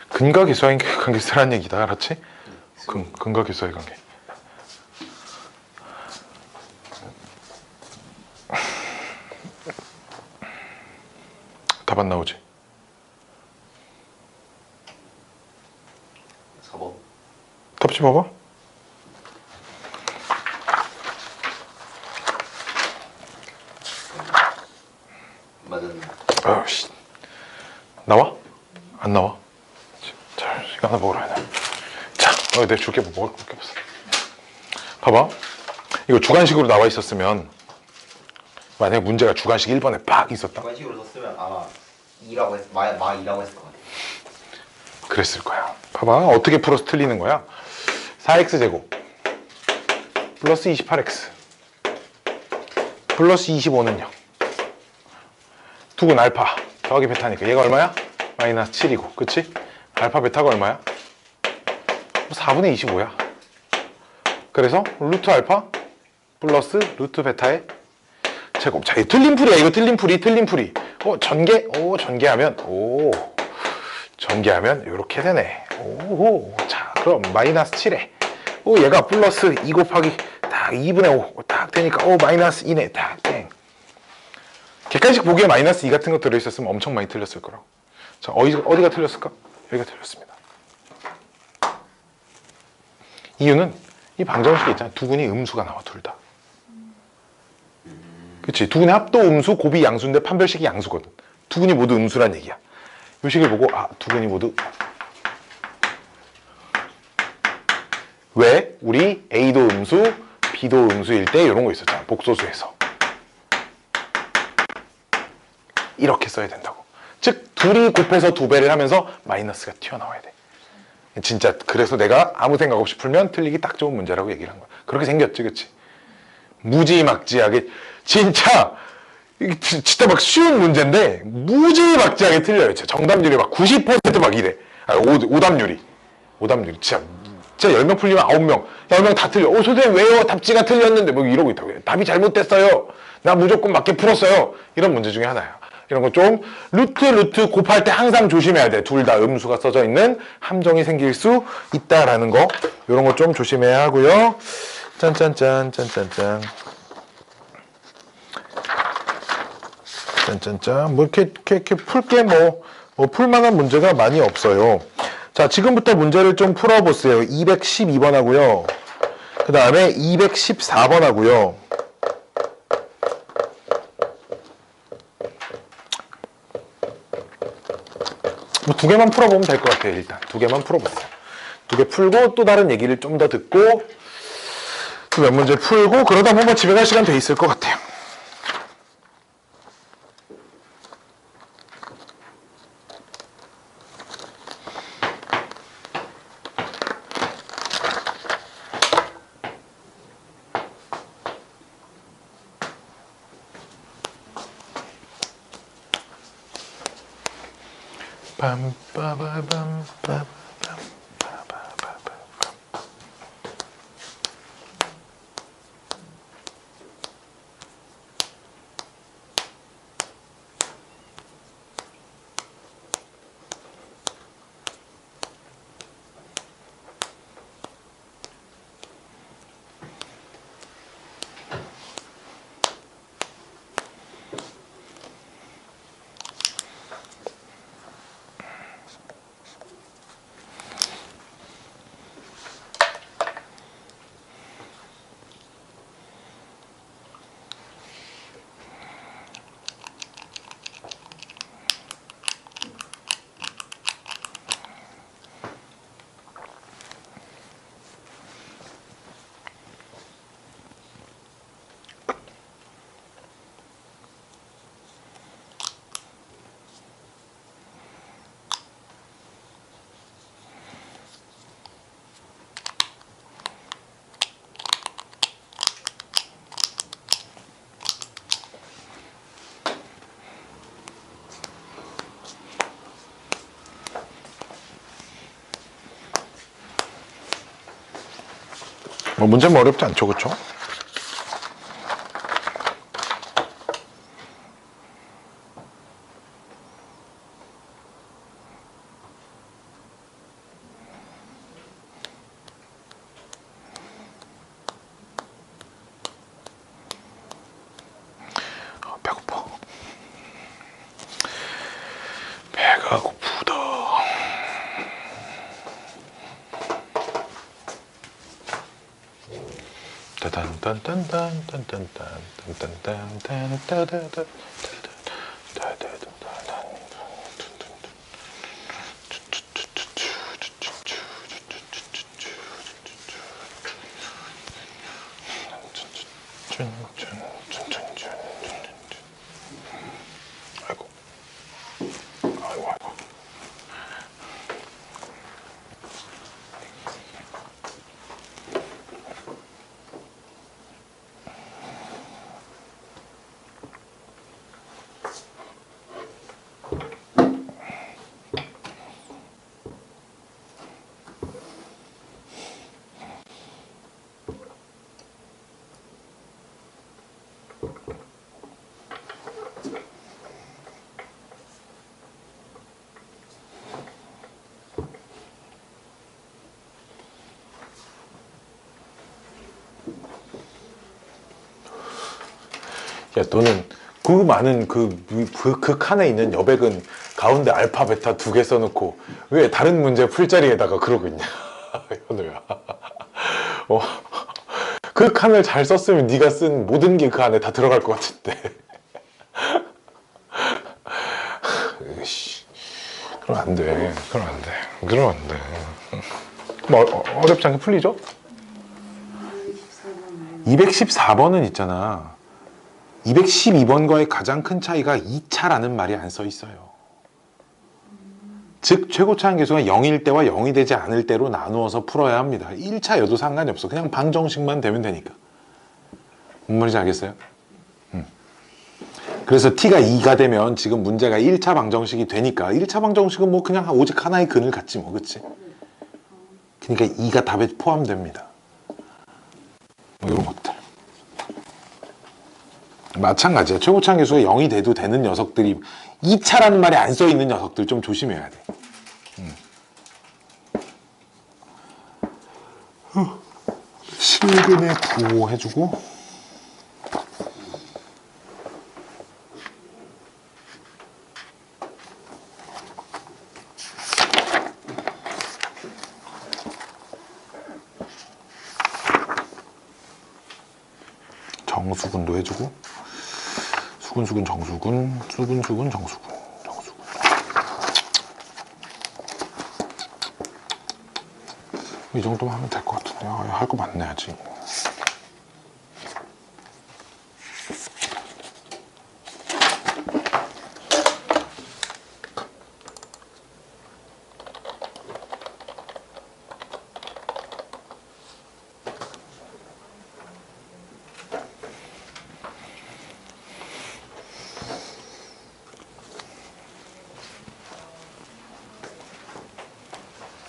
A: 근과 계수와의 관계 쓰라는 얘기다, 알았지? 근과 계수와의 관계. 답 안 나오지?
B: 4번.
A: 답지 봐봐.
B: 맞았네.
A: 아우씨. 나와? 안 나와? 자, 이거 하나 먹으러 가야 돼. 자, 내가 줄게, 뭐 먹을 게 없어. 봐봐. 이거 주관식으로 나와 있었으면, 만약에 문제가 주관식 1번에 팍 있었다.
B: 주관식으로 썼으면 아마 2라고 마 2라고 했을 것 같아.
A: 그랬을 거야. 봐봐. 어떻게 풀어서 틀리는 거야? 4x제곱 플러스 28x 플러스 25는요. 두근 알파 더하기 베타니까 얘가 얼마야? 마이너스 7이고, 그치? 알파 베타가 얼마야? 4분의 25야. 그래서 루트 알파 플러스 루트 베타의 제곱. 자, 이거 틀린 풀이야. 이거 틀린 풀이. 전개하면 이렇게 되네. 오, 자, 그럼 마이너스 7에 얘가 플러스 2 곱하기 딱 2분의 5 딱 되니까 마이너스 2네. 딱 땡. 객관식 보기에 마이너스 2 같은 거 들어있었으면 엄청 많이 틀렸을 거라고. 자, 어디가 틀렸을까? 여기가 틀렸습니다. 이유는 이 방정식에 있잖아. 두근이 음수가 나와, 둘 다. 그치? 두근의 합도 음수, 곱이 양수인데 판별식이 양수거든. 두근이 모두 음수란 얘기야. 이 식을 보고 두근이 모두 왜? 우리 A도 음수, B도 음수일 때 이런 거 있었잖아. 복소수에서. 이렇게 써야 된다고. 즉 둘이 곱해서 2배를 하면서 마이너스가 튀어나와야 돼. 진짜 그래서 내가 아무 생각 없이 풀면 틀리기 딱 좋은 문제라고 얘기를 한 거야. 그렇게 생겼지, 그치? 무지막지하게 진짜 막 쉬운 문제인데 무지막지하게 틀려요. 정답률이 막 90% 이래. 오답률이 진짜 10명 풀리면 9명 10명 다 틀려. 선생님 왜요? 답지가 틀렸는데 뭐 이러고 있다고. 답이 잘못됐어요. 나 무조건 맞게 풀었어요. 이런 문제 중에 하나야. 이런 거 좀 루트 곱할 때 항상 조심해야 돼. 둘 다 음수가 써져 있는 함정이 생길 수 있다라는 거. 이런 거 좀 조심해야 하고요. 짠짠짠. 뭐 이렇게 풀게 풀만한 문제가 많이 없어요. 자, 지금부터 문제를 좀 풀어보세요. 212번 하고요. 그 다음에 214번 하고요. 뭐 두 개만 풀어보면 될 것 같아요. 일단 두 개만 풀어보세요. 두 개 풀고 또 다른 얘기를 좀 더 듣고 또 몇 문제 풀고 그러다 보면 집에 갈 시간 돼 있을 것 같아요. 빰빠바밤 뭐 문제는 뭐 어렵지 않죠, 그렇죠? 배고파. 배가 고프다. 아이고, 아이고, 아이고. 야, 너는 그 많은 그 칸에 있는 여백은 가운데 알파, 베타 두 개 써놓고 왜 다른 문제 풀자리에다가 그러고 있냐? 현우야. 그 칸을 잘 썼으면 네가 쓴 모든 게 그 안에 다 들어갈 것 같은데. 으이씨. 그러면 안 돼. 그러면 안 돼. 그러면 안 돼. 뭐 어렵지 않게 풀리죠? 214번은 있잖아. 212번과의 가장 큰 차이가 2차라는 말이 안 써 있어요. 즉 최고차항 계수가 0일 때와 0이 되지 않을 때로 나누어서 풀어야 합니다. 1차여도 상관이 없어. 그냥 방정식만 되면 되니까. 뭔 말인지 알겠어요? 그래서 t가 2가 되면 지금 문제가 1차 방정식이 되니까 1차 방정식은 뭐 그냥 오직 하나의 근을 갖지 뭐, 그치? 그러니까 2가 답에 포함됩니다. 뭐 이런 것들. 마찬가지야. 최고차항 계수가 0이 돼도 되는 녀석들이 2차라는 말이 안 써 있는 녀석들 좀 조심해야 돼. 실근에 9 해주고 정수근도 해주고 수근 정수근 수근 정수근 이 정도만 하면 될 것 같은데 할 거 많네 아직.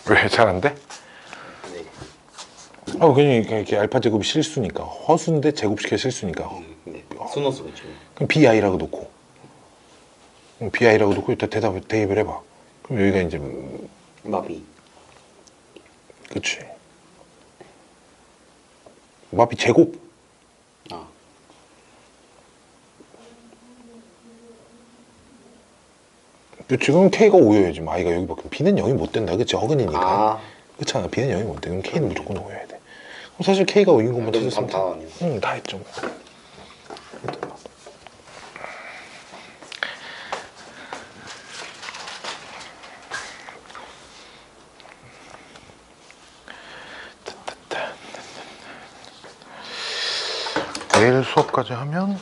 A: 왜 잘 안 돼?
B: 네.
A: 그냥 이렇게 알파 제곱이 실수니까 허수인데 제곱시켜 실수니까
B: 네. 순호수 그죠.
A: 그럼 bi라고 놓고 bi라고 놓고 일단 대입을 해봐. 그럼 여기가 이제
B: 마비.
A: 그치 마비 제곱
B: 아.
A: 지금 K가 5여야지 i가 여기밖에 B는 0이 못 된다 그치 어근이니까
B: 아.
A: 그렇잖아 B는 0이 못 돼. 그럼 K는 무조건 5여야 돼. 그럼 사실 K가 5인 것만
B: 그럼
A: 찾았으면
B: 다 아니야.
A: 응, 다 했죠. 내일 수업까지 하면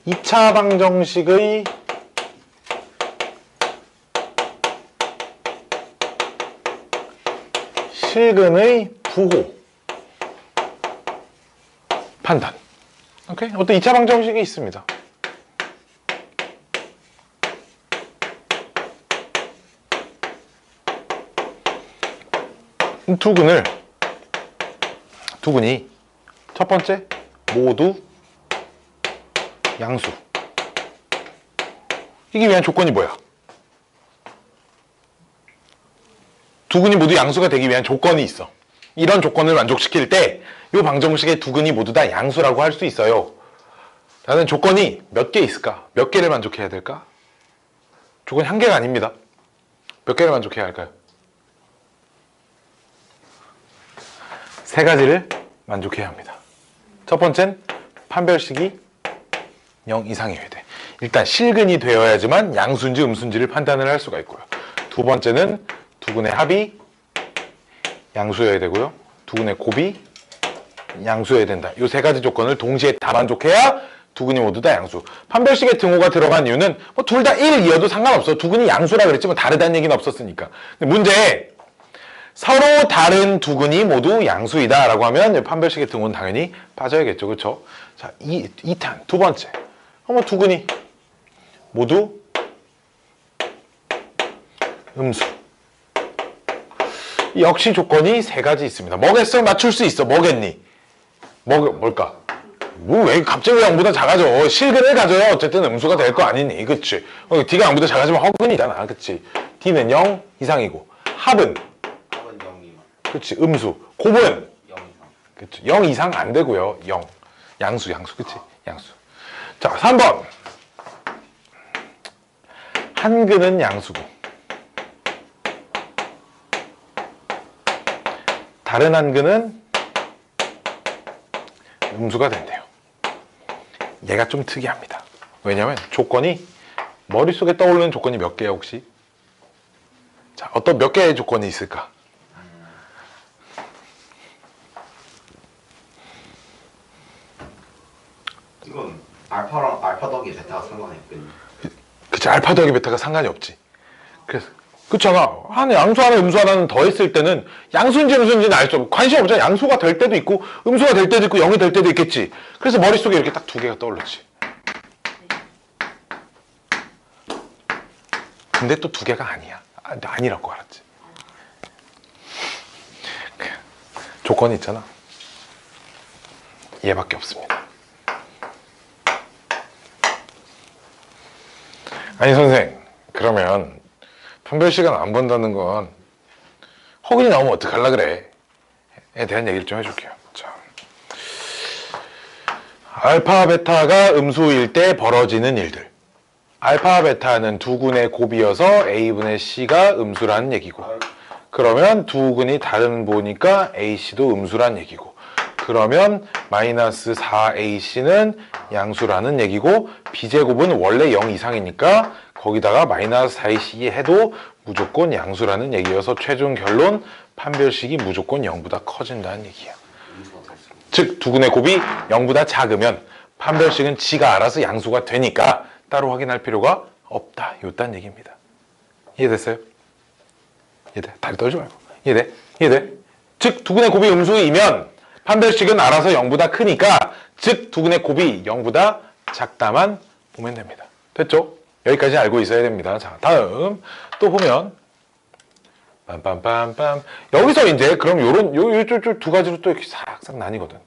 A: 이 차 방정식의 실근의 부호 판단. 오케이? 어떤 2차 방정식이 있습니다. 두 근이 첫 번째 모두 양수. 이기 위한 조건이 뭐야? 두 근이 모두 양수가 되기 위한 조건이 있어. 이런 조건을 만족시킬 때 이 방정식의 두 근이 모두 다 양수라고 할 수 있어요. 라는 조건이 몇 개 있을까? 몇 개를 만족해야 될까? 조건이 한 개가 아닙니다. 몇 개를 만족해야 할까요? 세 가지를 만족해야 합니다. 첫 번째는 판별식이 0 이상이어야 돼. 일단 실근이 되어야지만 양수인지 음수인지를 판단을 할 수가 있고요. 두 번째는 두 근의 합이 양수여야 되고요. 두 근의 곱이 양수여야 된다. 이 세 가지 조건을 동시에 다 만족해야 두 근이 모두 다 양수. 판별식의 등호가 들어간 이유는 뭐 둘 다 1이어도 상관없어. 두 근이 양수라 그랬지 뭐 다르다는 얘기는 없었으니까. 근데 문제 서로 다른 두 근이 모두 양수이다 라고 하면 판별식의 등호는 당연히 빠져야겠죠. 그렇죠? 자, 2탄 두 번째. 뭐 두 근이 모두 음수. 역시 조건이 세 가지 있습니다. 뭐겠어? 맞출 수 있어. 뭐겠니? 뭘까? 뭐 왜 갑자기 0보다 작아져? 실근을 가져야 어쨌든 음수가 될 거 아니니? 그치? D가 0보다 작아지면 허근이잖아. 그치? D는 0 이상이고 합은?
B: 합은 0 미만.
A: 그치? 음수. 곱은?
B: 0 이상.
A: 그쵸. 0 이상 안 되고요. 0. 양수, 그치? 양수. 자, 3번. 한근은 양수고, 다른 한근은 음수가 된대요. 얘가 좀 특이합니다. 왜냐면 조건이, 머릿속에 떠오르는 조건이 몇 개야, 혹시? 자, 어떤 몇 개의 조건이 있을까?
B: 이건 알파 더하기 베타가 상관이 없겠네.
A: 그치, 알파 더하기 베타가 상관이 없지. 그래서 그렇잖아. 한 양수 하나, 음수 하나는 더했을 때는 양수인지 음수인지는 알 수 없고, 관심 없잖아. 양수가 될 때도 있고, 음수가 될 때도 있고, 0이 될 때도 있겠지. 그래서 머릿속에 이렇게 딱 두 개가 떠오르지. 근데 또 두 개가 아니야. 아니라고 알았지. 조건이 있잖아. 얘밖에 없습니다. 아니 선생, 그러면 판별 시간 안 본다는 건 허근이 나오면 어떡하려 그래? 에 대한 얘기를 좀 해줄게요. 자, 알파 베타가 음수일 때 벌어지는 일들. 알파 베타는 두 근의 곱이어서 A분의 C가 음수라는 얘기고, 그러면 두 근이 다른 보니까 AC도 음수라는 얘기고, 그러면 마이너스 4AC는 양수라는 얘기고, B제곱은 원래 0 이상이니까 거기다가 마이너스 4AC 해도 무조건 양수라는 얘기여서 최종 결론, 판별식이 무조건 0보다 커진다는 얘기야. 즉 두 근의 곱이 0보다 작으면 판별식은 지가 알아서 양수가 되니까 따로 확인할 필요가 없다. 요딴 얘기입니다. 이해됐어요? 이해돼? 다리 떨지 말고. 이해돼? 이해돼? 즉 두 근의 곱이 음수이면 판별식은 알아서 0보다 크니까, 즉 두 근의 곱이 0보다 작다만 보면 됩니다. 됐죠? 여기까지 알고 있어야 됩니다. 자, 다음 또 보면 빰빰빰빰, 여기서 이제 그럼 요런 두 가지로 또 이렇게 싹싹 나뉘거든.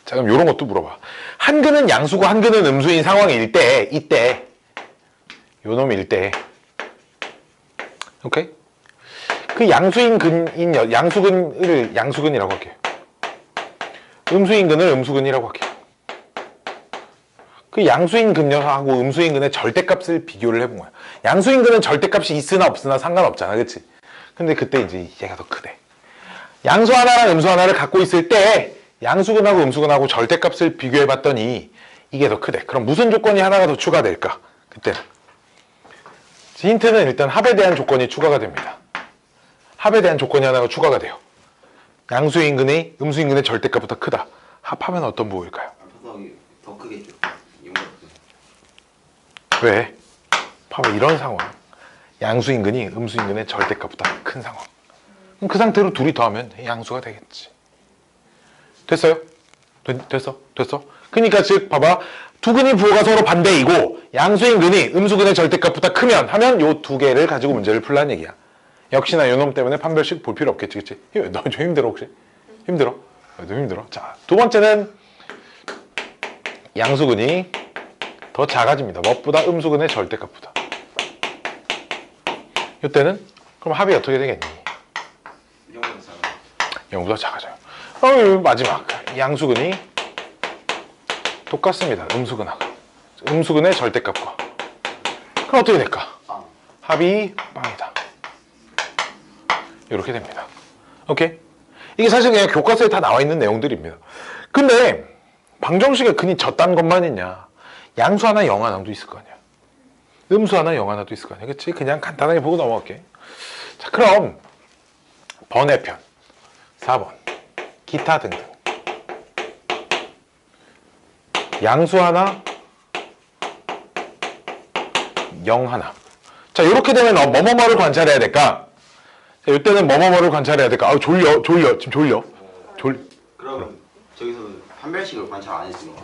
A: 자, 그럼 요런 것도 물어봐. 한 근은 양수고 한 근은 음수인 상황일 때, 이때 요 놈일 때, 오케이? 그 양수인 근인 양수근을 양수근이라고 할게요. 음수인 근을 음수근이라고 할게요. 그 양수인 근하고 음수인 근의 절대값을 비교를 해본 거야. 양수인 근은 절대값이 있으나 없으나 상관없잖아, 그치? 근데 그때 이제 얘가 더 크대. 양수 하나랑 음수 하나를 갖고 있을 때 양수근하고 음수근하고 절대값을 비교해봤더니 이게 더 크대. 그럼 무슨 조건이 하나가 더 추가될까? 그때는 힌트는 일단 합에 대한 조건이 추가가 됩니다. 합에 대한 조건이 하나가 추가가 돼요. 양수인 근이 음수인 근의 절대값보다 크다. 합하면 어떤 부호일까요?
B: 알파 더하기 더 크겠죠.
A: 왜? 봐봐, 이런 상황. 양수인 근이 음수인 근의 절대값보다 큰 상황. 그럼 그 상태로 둘이 더하면 양수가 되겠지. 됐어요? 됐어? 그러니까 즉 봐봐, 두 근의 부호가 서로 반대이고 양수인 근이 음수근의 절대값보다 크면 하면 요 두 개를 가지고 문제를 풀라는 얘기야. 역시나 요 놈 때문에 판별식 볼 필요 없겠지, 그치? 너 좀 힘들어 혹시? 힘들어? 좀 힘들어. 자, 두 번째는 양수근이 더 작아집니다. 무엇보다 음수근의 절대값보다. 이때는 그럼 합이 어떻게 되겠니? 0보다 작아져요. 마지막 양수근이 똑같습니다. 음수근하고 음수근의 절대값과. 그럼 어떻게 될까? 합이 빵이다. 이렇게 됩니다. 오케이? 이게 사실 그냥 교과서에 다 나와 있는 내용들입니다. 근데 방정식에 근이 졌다는 것만 있냐? 양수 하나 0 하나도 있을 거 아니야. 음수 하나 0 하나도 있을 거 아니야. 그치? 그냥 간단하게 보고 넘어갈게. 자, 그럼 번외편 4번 기타 등등. 양수 하나 0 하나. 자, 이렇게 되면 뭐뭐뭐를 관찰해야 될까? 자, 이때는 뭐뭐뭐를 관찰해야 될까? 아, 졸려. 지금 졸려.
B: 그럼 저기서 판별식을 관찰 안 했으니까.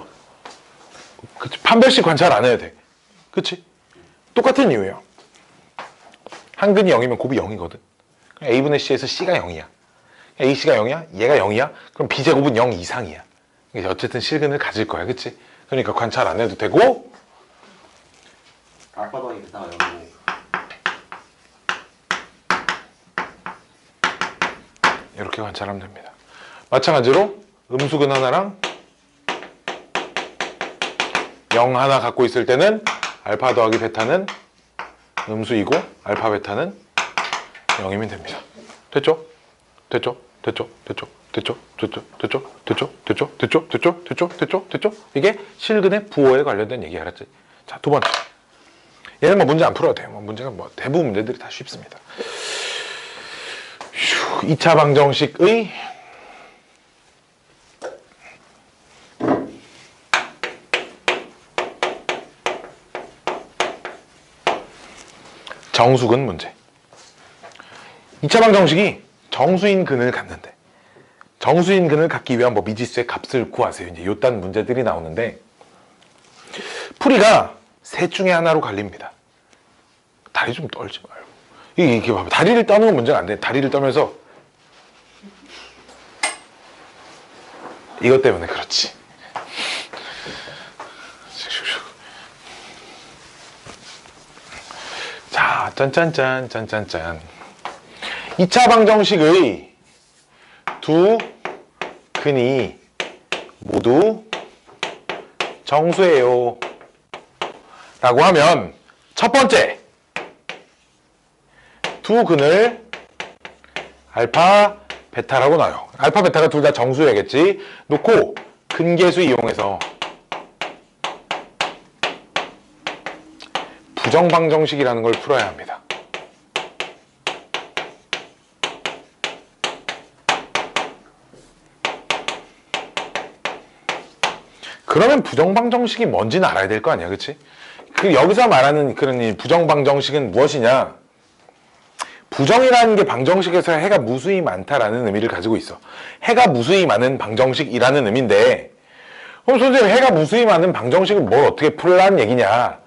A: 그치, 판별식 관찰 안 해야 돼. 그치? 똑같은 이유예요. 한근이 0이면 곱이 0이거든. A분의 C에서 C가 0이야. AC가 0이야? 얘가 0이야? 그럼 B제곱은 0 이상이야. 어쨌든 실근을 가질 거야. 그치? 그러니까 관찰 안 해도 되고,
B: 알파 더하기 베타가 0이고
A: 이렇게 관찰하면 됩니다. 마찬가지로 음수근 하나랑 0 하나 갖고 있을 때는 알파 더하기 베타는 음수이고 알파 베타는 0이면 됩니다. 됐죠? 됐죠? 됐죠? 됐죠? 됐죠? 됐죠? 됐죠? 됐죠? 됐죠? 됐죠? 됐죠? 됐죠? 됐죠? 됐죠? 이게 실근의 부호에 관련된 얘기 알았지? 자, 두 번째. 얘는 뭐 문제 안 풀어도 돼요. 뭐 문제가 뭐 대부분 문제들이 다 쉽습니다. 2차 방정식의 정수근 문제. 2차 방정식이 정수인 근을 갖는데 정수인 근을 갖기 위한 뭐 미지수의 값을 구하세요. 이제 요딴 문제들이 나오는데 풀이가 셋 중에 하나로 갈립니다. 다리 좀 떨지 말고. 이게 봐봐. 다리를 떠는 건 문제가 안 돼. 다리를 떠면서 이것 때문에 그렇지. 자, 짠짠짠, 짠짠짠. 2차 방정식의 두 근이 모두 정수예요. 라고 하면 첫 번째, 두 근을 알파, 베타라고 놔요. 알파, 베타가 둘 다 정수여야겠지. 놓고 근계수 이용해서 부정방정식이라는 걸 풀어야 합니다. 그러면 부정방정식이 뭔지는 알아야 될 거 아니야, 그치? 그 여기서 말하는 그런 이 부정방정식은 무엇이냐? 부정이라는 게 방정식에서 해가 무수히 많다라는 의미를 가지고 있어. 해가 무수히 많은 방정식이라는 의미인데, 그럼 선생님 해가 무수히 많은 방정식을 뭘 어떻게 풀라는 얘기냐?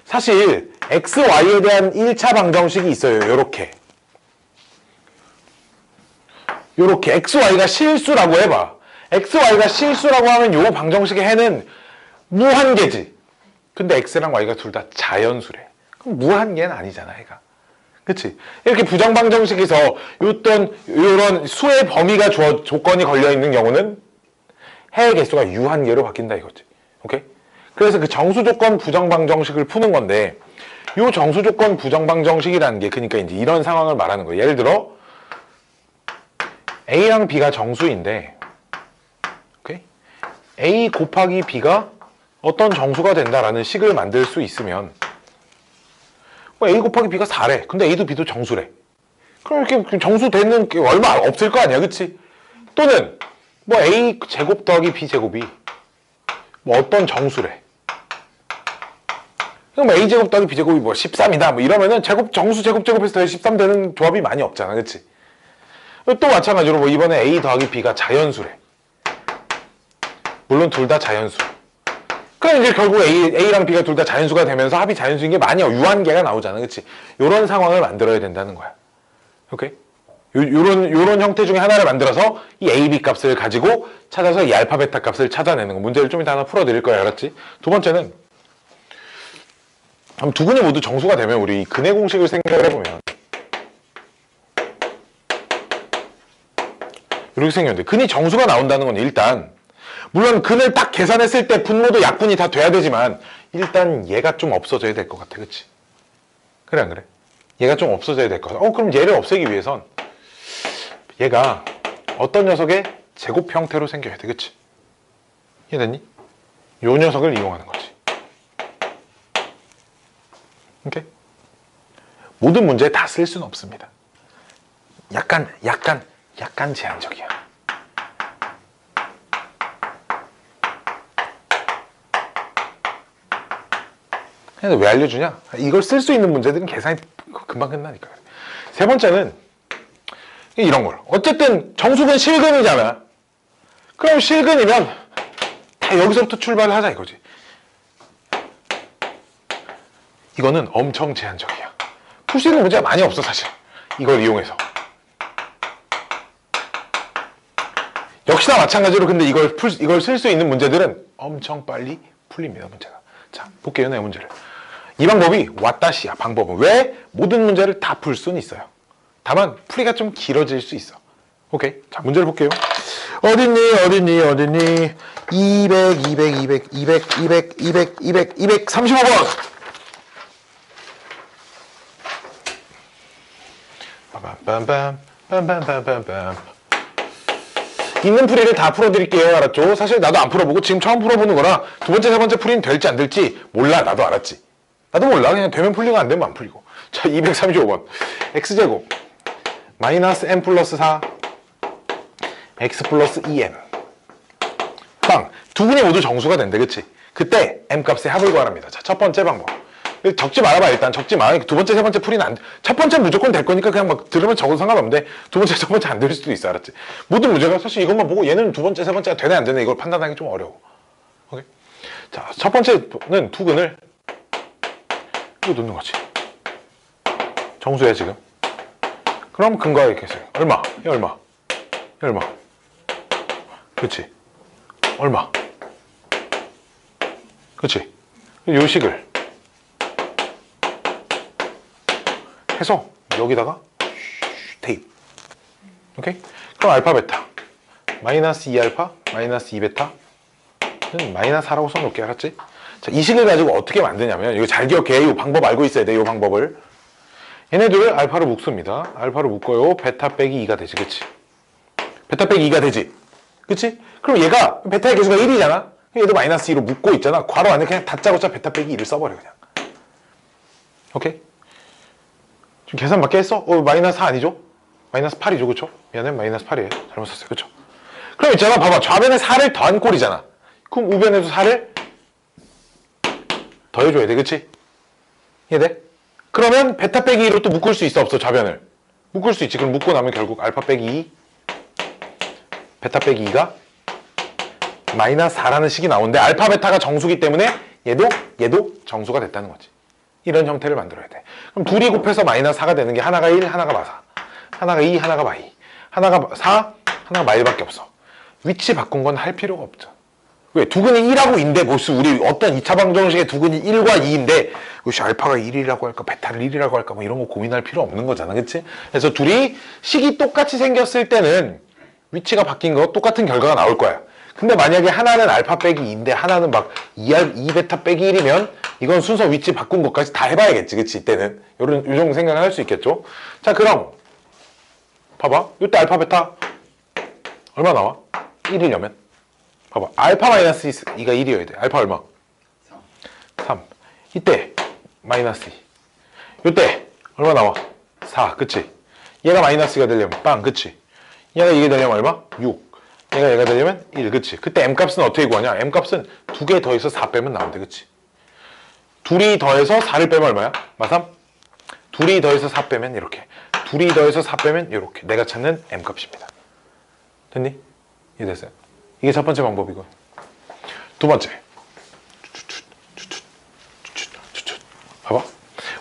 A: 사실 x, y에 대한 1차 방정식이 있어요. 요렇게 x, y가 실수라고 해봐. x, y가 실수라고 하면 요 방정식의 해는 무한계지. 근데 x랑 y가 둘 다 자연수래. 그럼 무한계는 아니잖아, 해가. 그치? 이렇게 부정방정식에서 요런 수의 범위가 조건이 걸려있는 경우는 해의 개수가 유한계로 바뀐다 이거지. 오케이? 그래서 그 정수조건 부정방정식을 푸는 건데, 요 정수조건 부정방정식이라는 게 그러니까 이제 이런 상황을 말하는 거예요. 예를 들어 A랑 B가 정수인데, 오케이? A 곱하기 B가 어떤 정수가 된다라는 식을 만들 수 있으면, 뭐 A 곱하기 B가 4래. 근데 A도 B도 정수래. 그럼 이렇게 정수 되는 게 얼마 없을 거 아니야, 그치? 또는 뭐 A 제곱 더하기 B 제곱이 뭐 어떤 정수래. 그럼 A 제곱 더하기 B 제곱이 뭐 13이다. 뭐 이러면은 정수 제곱해서 더해 13 되는 조합이 많이 없잖아, 그치? 또 마찬가지로 뭐 이번에 A 더하기 B가 자연수래. 물론 둘 다 자연수. 그럼 이제 결국 A랑 B가 둘 다 자연수가 되면서 합이 자연수인 게 많이 유한계가 나오잖아, 그치? 요런 상황을 만들어야 된다는 거야. 오케이? 요런 형태 중에 하나를 만들어서 이 A, B 값을 가지고 찾아서 이 알파, 베타 값을 찾아내는 거. 문제를 좀 이따 하나 풀어드릴 거야, 알았지? 두 번째는, 두 근이 모두 정수가 되면 우리 근의 공식을 생각을 해보면 이렇게 생겼는데, 근이 정수가 나온다는 건 일단, 물론 근을 딱 계산했을 때 분모도 약분이 다 돼야 되지만 일단 얘가 좀 없어져야 될 것 같아, 그치? 그래 안 그래? 얘가 좀 없어져야 될 것 같아. 그럼 얘를 없애기 위해선 얘가 어떤 녀석의 제곱 형태로 생겨야 돼, 그치? 이해됐니? 요 녀석을 이용하는 거지. 오케이? 모든 문제에 다 쓸 수는 없습니다. 약간 제한적이야. 근데 왜 알려주냐? 이걸 쓸 수 있는 문제들은 계산이 금방 끝나니까. 세 번째는 이런 걸. 어쨌든 정수근 실근이잖아. 그럼 실근이면 다 여기서부터 출발을 하자 이거지. 이거는 엄청 제한적이야. 풀 수 있는 문제가 많이 없어, 사실. 이걸 이용해서. 역시나 마찬가지로 근데 이걸 쓸 수 있는 문제들은 엄청 빨리 풀립니다, 문제가. 자, 볼게요, 내 문제를. 이 방법이 왓다시야, 방법은. 왜? 모든 문제를 다 풀 수는 있어요. 다만 풀이가 좀 길어질 수 있어. 오케이. 자, 문제를 볼게요. 어딨니? 235번. 빰빰빰빰빰빰빰빰. 있는 풀이를 다 풀어드릴게요. 알았죠? 사실 나도 안 풀어보고 지금 처음 풀어보는 거라 두 번째, 세 번째 풀이는 될지 안 될지 몰라. 나도 알았지. 나도 몰라. 그냥 되면 풀리고 안 되면 안 풀리고. 자, 235번. x제곱 마이너스 m 플러스 4 x 플러스 2m 빵. 두 분이 모두 정수가 된대. 그치? 그때 m 값의 합을 구하랍니다. 자, 첫 번째 방법. 적지 말아봐. 일단 적지 마. 두 번째, 세 번째 풀이는 안 돼. 첫 번째 무조건 될 거니까 그냥 막 들으면 적어도 상관없는데 두 번째, 세 번째 안 될 수도 있어. 알았지? 모든 문제가 사실 이것만 보고 얘는 두 번째, 세 번째가 되네 안 되네 이걸 판단하기 좀 어려워. 오케이? 자, 첫 번째는 두근을 이거 놓는 거지. 정수야 지금. 그럼 근거가 있겠어요. 얼마? 이 얼마? 이 얼마? 그렇지? 얼마? 그렇지? 요 식을 해서 여기다가 대입. 오케이? 그럼 알파 베타 마이너스 2알파 마이너스 2베타는 마이너스 4라고 써놓을게. 알았지? 자, 이 식을 가지고 어떻게 만드냐면 이거 잘 기억해. 이 방법 알고 있어야 돼. 이 방법을. 얘네들 알파로 묶습니다. 알파로 묶어요. 베타 빼기 2가 되지. 그치? 베타 빼기 2가 되지. 그치? 그럼 얘가 베타의 개수가 1이잖아. 얘도 마이너스 2로 묶고 있잖아. 괄호 안에 그냥 다짜고짜 베타 빼기 2를 써버려 그냥. 오케이? 지금 계산 맞게 했어? 마이너스 4 아니죠? 마이너스 8이죠. 그쵸? 미안해. 마이너스 8이에요. 잘못 썼어요. 그쵸? 그럼 있잖아. 봐봐. 좌변에 4를 더한 꼴이잖아. 그럼 우변에도 4를 더해줘야 돼. 그치? 이해돼? 그러면 베타 빼기 2로 또 묶을 수 있어? 없어? 좌변을. 묶을 수 있지. 그럼 묶고 나면 결국 알파 빼기 2 베타 빼기 2가 마이너스 4라는 식이 나오는데 알파 베타가 정수기 때문에 얘도 정수가 됐다는 거지. 이런 형태를 만들어야 돼. 그럼 둘이 곱해서 마이너스 4가 되는 게 하나가 1, 하나가 마4. 하나가 2, 하나가 마2. 하나가 4, 하나가 마1밖에 없어. 위치 바꾼 건 할 필요가 없죠. 왜? 두근이 1하고 2인데 무슨 우리 어떤 2차 방정식의 두근이 1과 2인데 혹시 알파가 1이라고 할까 베타를 1이라고 할까 뭐 이런 거 고민할 필요 없는 거잖아. 그치? 그래서 둘이 식이 똑같이 생겼을 때는 위치가 바뀐 거 똑같은 결과가 나올 거야. 근데 만약에 하나는 알파 빼기 2인데 하나는 막 2베타 빼기 1이면 이건 순서 위치 바꾼 것까지 다 해봐야겠지. 그치? 이때는 요 정도 생각을 할 수 있겠죠. 자, 그럼 봐봐. 이때 알파 베타 얼마 나와? 1이려면 봐봐. 알파 마이너스 2가 1이어야 돼. 알파 얼마? 3. 이때 마이너스 2. 이때 얼마 나와? 4. 그치? 얘가 마이너스 2가 되려면 빵. 그치? 얘가 이게 되려면 얼마? 6. 얘가 되려면 1. 그치? 그때 m값은 어떻게 구하냐? m값은 2개 더해서 4 빼면 나온대. 그치? 둘이 더해서 4를 빼면 얼마야? 마3? 둘이 더해서 4 빼면 이렇게. 둘이 더해서 4 빼면 이렇게. 내가 찾는 m값입니다. 됐니? 이해됐어요? 이게 첫 번째 방법이고. 두 번째. 봐봐.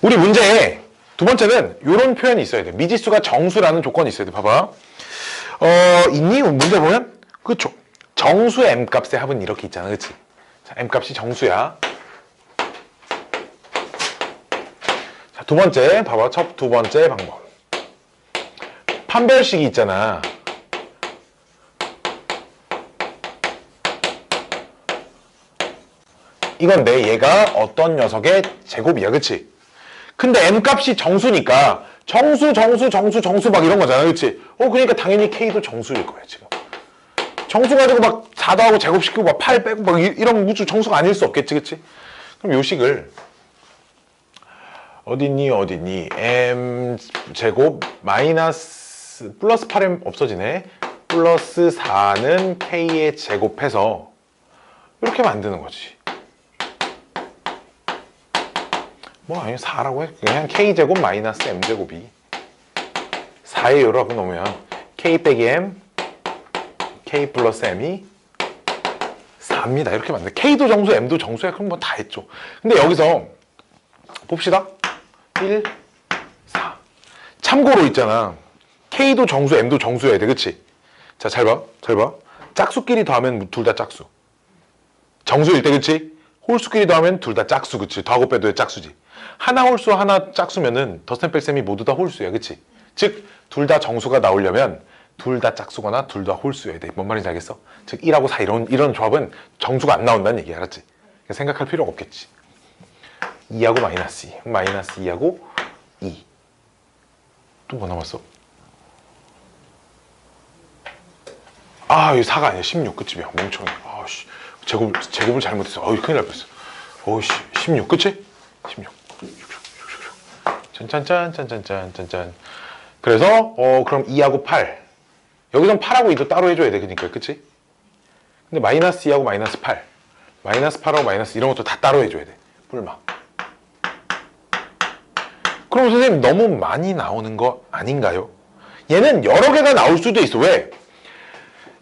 A: 우리 문제에 두 번째는 이런 표현이 있어야 돼. 미지수가 정수라는 조건이 있어야 돼. 봐봐. 있니? 문제 보면 그쵸? 정수 m값의 합은 이렇게 있잖아. 그치? 자, m값이 정수야. 자, 두 번째 봐봐. 두 번째 방법. 판별식이 있잖아. 이건데 얘가 어떤 녀석의 제곱이야. 그치? 근데 m값이 정수니까 정수 막 이런 거잖아. 그치? 그러니까 당연히 k도 정수일 거야. 지금 정수 가지고 막 4 더하고 제곱시키고 막 8 빼고 막 이런 우주 정수가 아닐 수 없겠지. 그치? 그럼 요 식을 어딨니 m 제곱 마이너스 플러스 8m 없어지네. 플러스 4는 k에 제곱해서 이렇게 만드는 거지. 뭐 아니 4라고 해. 그냥 k제곱 마이너스 m제곱이 4에 요라고 놓으면 k 빼기 m k 플러스 m이 4입니다. 이렇게 만든 k도 정수 m도 정수야. 그럼 뭐 다 했죠. 근데 여기서 봅시다. 1, 4 참고로 있잖아. k도 정수 m도 정수여야 돼. 그치? 자, 잘 봐. 짝수끼리 더하면 둘 다 짝수. 정수일 때. 그치? 홀수끼리 더하면 둘 다 짝수. 그치? 더하고 빼도 짝수지. 하나 홀수 하나 짝수면은 덧셈 뺄셈이 모두 다 홀수야. 그치? 즉 둘 다 정수가 나오려면 둘 다 짝수거나 둘 다 홀수여야 돼. 뭔 말인지 알겠어? 즉 1하고 4 이런 조합은 정수가 안 나온다는 얘기 알았지? 생각할 필요가 없겠지. 2하고 마이너스 2, 마이너스 2하고 2. 또 뭐 남았어? 아, 이거 4가 아니야. 16. 그치? 야, 멍청해. 아씨, 제곱을 잘못했어. 큰일 날 뻔했어. 어이씨, 16. 그치? 16. 짠짠짠짠짠짠짠. 그래서 그럼 2하고 8. 여기선 8하고 2도 따로 해줘야 돼. 그니까, 그치? 근데 마이너스 2하고 마이너스 8. 마이너스 8하고 마이너스 이런 것도 다 따로 해줘야 돼. 뿔마. 그럼 선생님 너무 많이 나오는 거 아닌가요? 얘는 여러 개가 나올 수도 있어. 왜?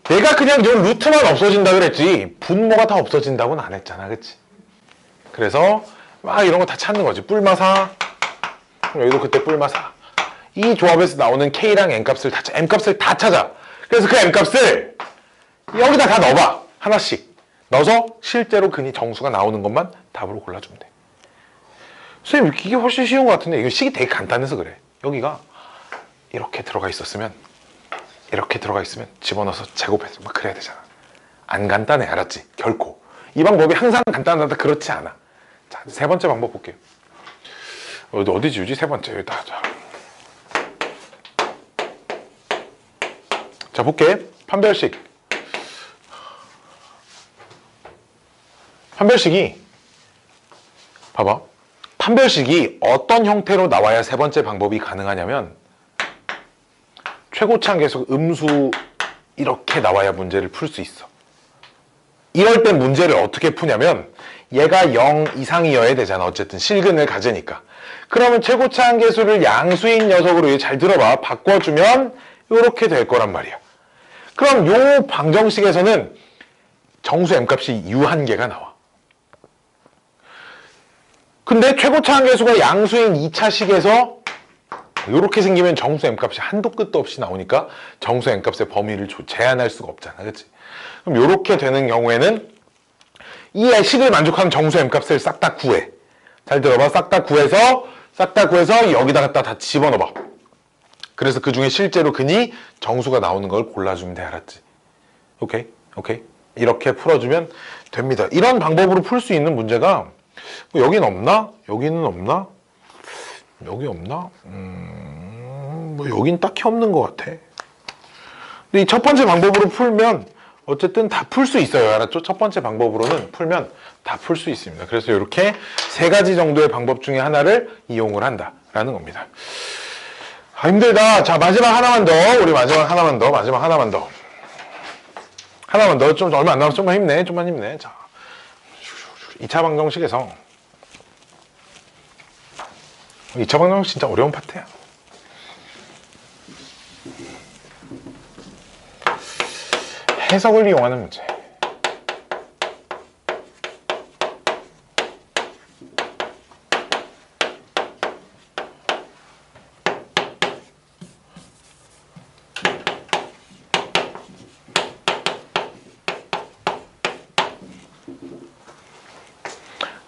A: 내가 그냥 요 루트만 없어진다 그랬지 분모가 다 없어진다고는 안 했잖아. 그치? 그래서 막 이런 거 다 찾는 거지. 뿔마4. 여기도 그때 뿔마4. 이 조합에서 나오는 K랑 M값을 M값을 다 찾아. 그래서 그 M값을 여기다 다 넣어봐. 하나씩 넣어서 실제로 근이 정수가 나오는 것만 답으로 골라주면 돼. 선생님 이게 훨씬 쉬운 것 같은데 이거 식이 되게 간단해서 그래. 여기가 이렇게 들어가 있으면 집어넣어서 제곱해서 막 그래야 되잖아. 안 간단해. 알았지? 결코. 이 방법이 항상 간단하다 그렇지 않아. 자, 세 번째 방법 볼게요. 어디 지우지? 세 번째. 여기다. 자, 볼게. 판별식이 봐봐. 판별식이 어떤 형태로 나와야 세 번째 방법이 가능하냐면 최고차항 계속 음수 이렇게 나와야 문제를 풀 수 있어. 이럴 때 문제를 어떻게 푸냐면 얘가 0 이상이어야 되잖아. 어쨌든 실근을 가지니까. 그러면 최고차항 계수를 양수인 녀석으로 잘 들어봐. 바꿔주면 이렇게 될 거란 말이야. 그럼 요 방정식에서는 정수 M값이 U1개가 나와. 근데 최고차항 계수가 양수인 2차식에서 이렇게 생기면 정수 M값이 한도 끝도 없이 나오니까 정수 M값의 범위를 제한할 수가 없잖아. 그치? 그럼 이렇게 되는 경우에는 이 식을 만족하는 정수 M값을 싹 다 구해. 잘 들어봐. 싹 다 구해서 여기다가 다 집어넣어봐. 그래서 그 중에 실제로 근이 정수가 나오는 걸 골라주면 돼. 알았지? 오케이? 이렇게 풀어주면 됩니다. 이런 방법으로 풀 수 있는 문제가 여긴 없나? 여기는 없나? 여기 없나? 뭐 여긴 딱히 없는 것 같아. 근데 이 첫 번째 방법으로 풀면 어쨌든 다 풀 수 있어요. 알았죠? 첫 번째 방법으로는 풀면 다 풀 수 있습니다. 그래서 이렇게 세 가지 정도의 방법 중에 하나를 이용을 한다라는 겁니다. 아, 힘들다. 자, 마지막 하나만 더. 우리 마지막 하나만 더. 좀 얼마 안 남았어. 좀만 힘내. 자, 2차 방정식에서 2차 방정식 진짜 어려운 파트야. 해석을 이용하는 문제.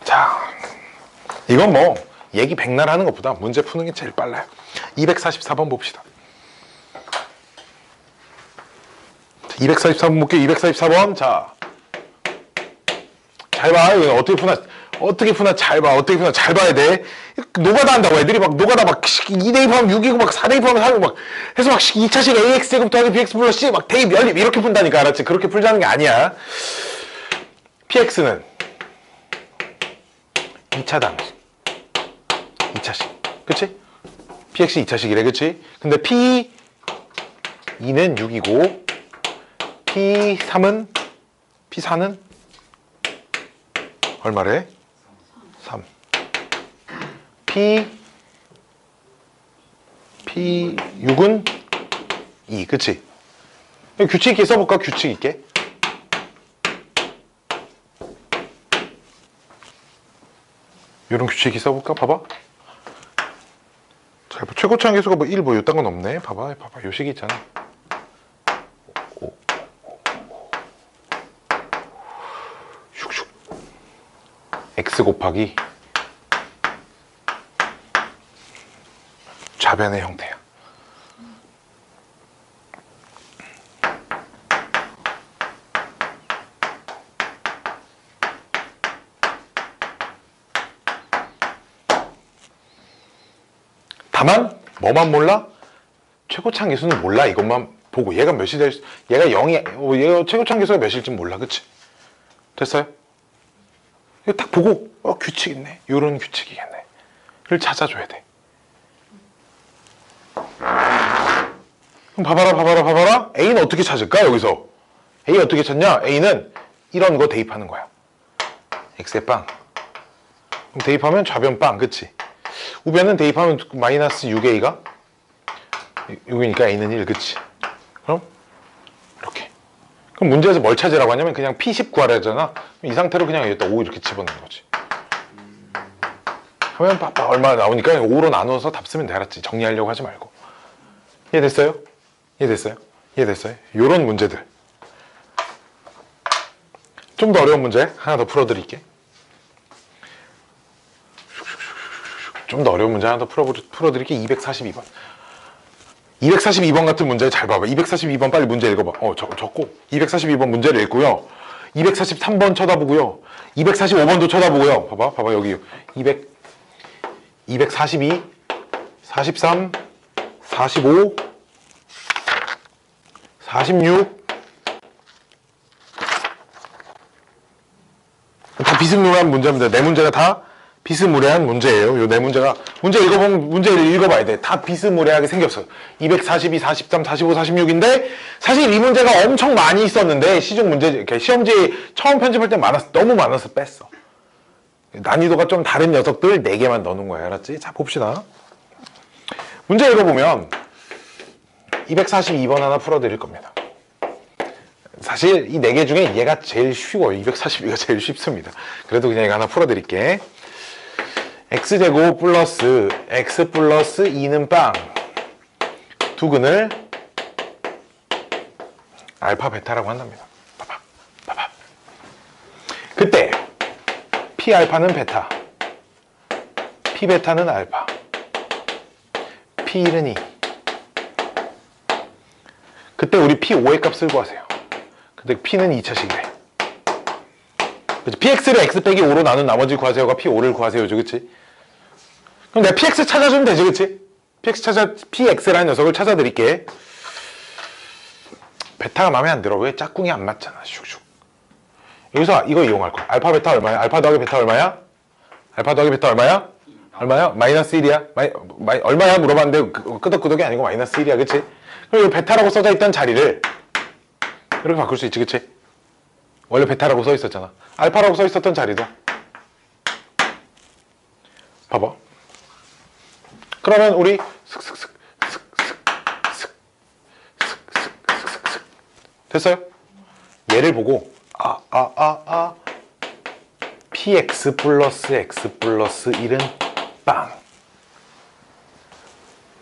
A: 자, 이건 뭐 얘기 백날 하는 것보다 문제 푸는 게 제일 빨라요. 244번 봅시다. 244번 볼게요. 244번. 자, 잘 봐. 이거 어떻게 푸나 잘 봐. 잘 봐야 돼. 노가다 한다고. 애들이 막 노가다 막 2 대입하면 6이고 막 4 대입하면 4이고 막 해서 막 2차식 ax 제곱 더하기 bx 플러스 c 막 대입 연립 이렇게 푼다니까. 알았지? 그렇게 풀자는 게 아니야. px는 2차 방식. 2차식. 그치? px 2차식이래. 그치? 근데 p2는 6이고 P4는 얼마래? 3. P6은 2. 그치? 규칙 있게 써볼까? 규칙 있게. 이런 규칙 있게 써볼까? 봐봐. 자, 최고차항 계수가 뭐 1, 뭐 요딴 건 없네. 봐봐. 요 식이 있잖아. x 곱하기 좌변의 형태야. 다만 뭐만 몰라? 최고창 계수는 몰라. 이것만 보고 얘가 몇이 될 얘가 0이 얘가 최고창 계수가 몇일지 몰라. 그치? 됐어요? 이거 딱 보고 규칙 있네. 요런 규칙이겠네. 를 찾아줘야 돼. 그럼 봐봐라. A는 어떻게 찾을까? 여기서 A 어떻게 찾냐? A는 이런 거 대입하는 거야. X의 빵. 그럼 대입하면 좌변 빵. 그치? 우변은 대입하면 마이너스 6A가 6이니까 A는 1. 그치? 그럼 이렇게. 그럼 문제에서 뭘 찾으라고 하냐면 그냥 P10 구하라잖아. 이 상태로 그냥 여기다 5 이렇게 집어넣는 거지. 하면 얼마 나오니까 5로 나누어서 답 쓰면 돼. 알았지? 정리하려고 하지 말고. 이해됐어요? 요런 문제들. 좀 더 어려운 문제 하나 더 풀어드릴게. 좀 더 어려운 문제 하나 더 풀어드릴게. 242번. 242번 같은 문제 잘 봐봐. 242번 빨리 문제 읽어봐. 적고 242번 문제를 읽고요. 243번 쳐다보고요. 245번도 쳐다보고요. 봐봐 여기 242, 43, 45, 46 다 비스무리한 문제입니다. 네 문제가 다 비스무리한 문제예요. 요 네 문제가 문제 읽어보면 문제를 읽어봐야 돼. 다 비스무리하게 생겼어. 242, 43, 45, 46인데 사실 이 문제가 엄청 많이 있었는데 시중 문제 시험지 처음 편집할 때 너무 많아서 뺐어. 난이도가 좀 다른 녀석들 4개만 넣는 거야. 알았지? 자 봅시다. 문제 읽어보면 242번 하나 풀어드릴 겁니다. 사실 이 4개 중에 얘가 제일 쉬워요. 242가 제일 쉽습니다. 그래도 그냥 이거 하나 풀어드릴게. x제곱 플러스 x 플러스 2는 빵 두근을 알파 베타라고 한답니다. 봐봐. 그때 p 알파는 베타, p 베타는 알파, p 1은 2. 그때 우리 p5의 값을 구하세요. 근데 p는 2차식이래. px를 x 빼기 5로 나눈 나머지 구하세요가 p5를 구하세요죠. 그치? 그럼 내가 px 찾아주면 되지. 그치? px라는 녀석을 찾아드릴게. 베타가 마음에 안 들어. 왜 짝꿍이 안 맞잖아. 슉슉. 여기서 이거 이용할 거야. 알파 베타 얼마야? 알파 더하기 베타 얼마야? 알파 더하기 베타 얼마야? 얼마야? 마이너스 1이야? 얼마야? 물어봤는데 끄덕끄덕이 아니고 마이너스 1이야. 그치? 그럼 이 베타라고 써져 있던 자리를 이렇게 바꿀 수 있지. 그치? 원래 베타라고 써 있었잖아. 알파라고 써 있었던 자리도 봐봐. 그러면 우리 됐어요? 얘를 보고 px 플러스 x 플러스 1은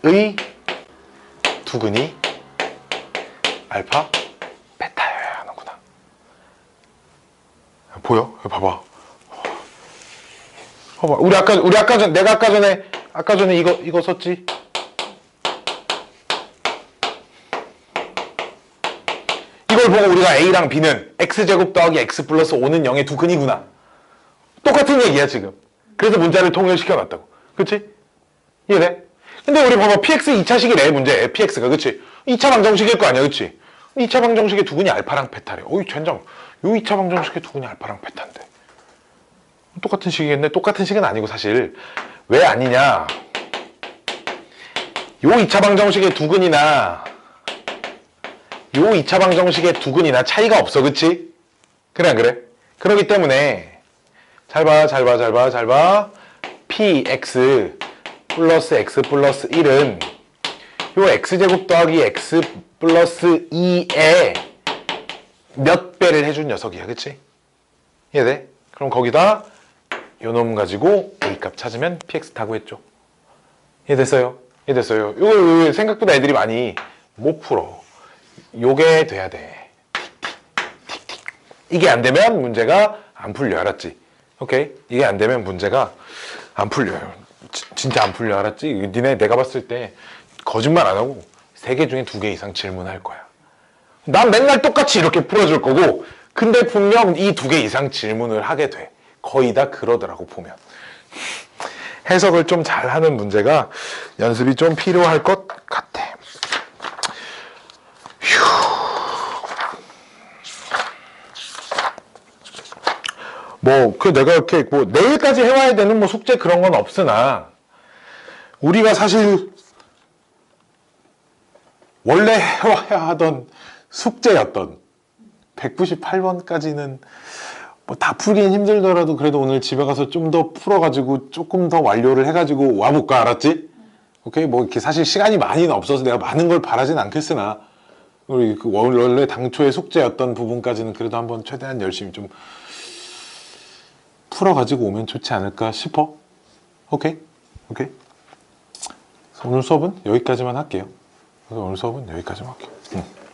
A: 빵의 두근이 알파 베타여야 하는구나. 보여? 봐봐. 우리 아까 전 내가 아까 전에 이거 썼지? 이걸 보고 우리가 A랑 B는 X제곱 더하기 X 플러스 5는 0의 두근이구나. 똑같은 얘기야 지금. 그래서 문자를 통일시켜 놨다고. 그치? 이해돼? 근데 우리 봐봐. PX 2차식이래 문제. PX가. 그치? 2차 방정식일 거 아니야. 그치? 2차 방정식의 두근이 알파랑 베타래. 어이 젠장. 요 2차 방정식의 두근이 알파랑 베타인데. 똑같은 식이겠네. 똑같은 식은 아니고 사실. 왜 아니냐? 요 2차 방정식의 두근이나 요 2차 방정식의 두근이나 차이가 없어. 그치? 그래 안 그래? 그렇기 때문에 잘 봐. px 플러스 x 플러스 1은 요 x제곱 더하기 x 플러스 2에 몇 배를 해준 녀석이야. 그치? 이해돼? 그럼 거기다 요 놈 가지고 a 값 찾으면 px 다 구했죠. 이해됐어요? 이거 생각보다 애들이 많이 못 풀어. 요게 돼야 돼. 틱틱. 이게 안 되면 문제가 안 풀려. 알았지? 오케이? 이게 안 되면 문제가 안 풀려요. 진짜 안 풀려. 알았지? 니네 내가 봤을 때 거짓말 안 하고 3개 중에 2개 이상 질문할 거야. 난 맨날 똑같이 이렇게 풀어줄 거고 근데 분명 이 2개 이상 질문을 하게 돼. 거의 다 그러더라고 보면. 해석을 좀 잘하는 문제가 연습이 좀 필요할 것 같아. 내가 이렇게 내일까지 해와야 되는 숙제 그런 건 없으나, 우리가 사실 원래 해와야 하던 숙제였던 198번까지는 다 풀긴 힘들더라도 그래도 오늘 집에 가서 좀 더 풀어가지고 조금 더 완료를 해가지고 와볼까, 알았지? 오케이? 이렇게 사실 시간이 많이는 없어서 내가 많은 걸 바라진 않겠으나, 우리 원래 당초의 숙제였던 부분까지는 그래도 한번 최대한 열심히 좀 풀어가지고 오면 좋지 않을까 싶어. 오케이? 오케이? 오늘 수업은 여기까지만 할게요. 오늘 수업은 여기까지만 할게요.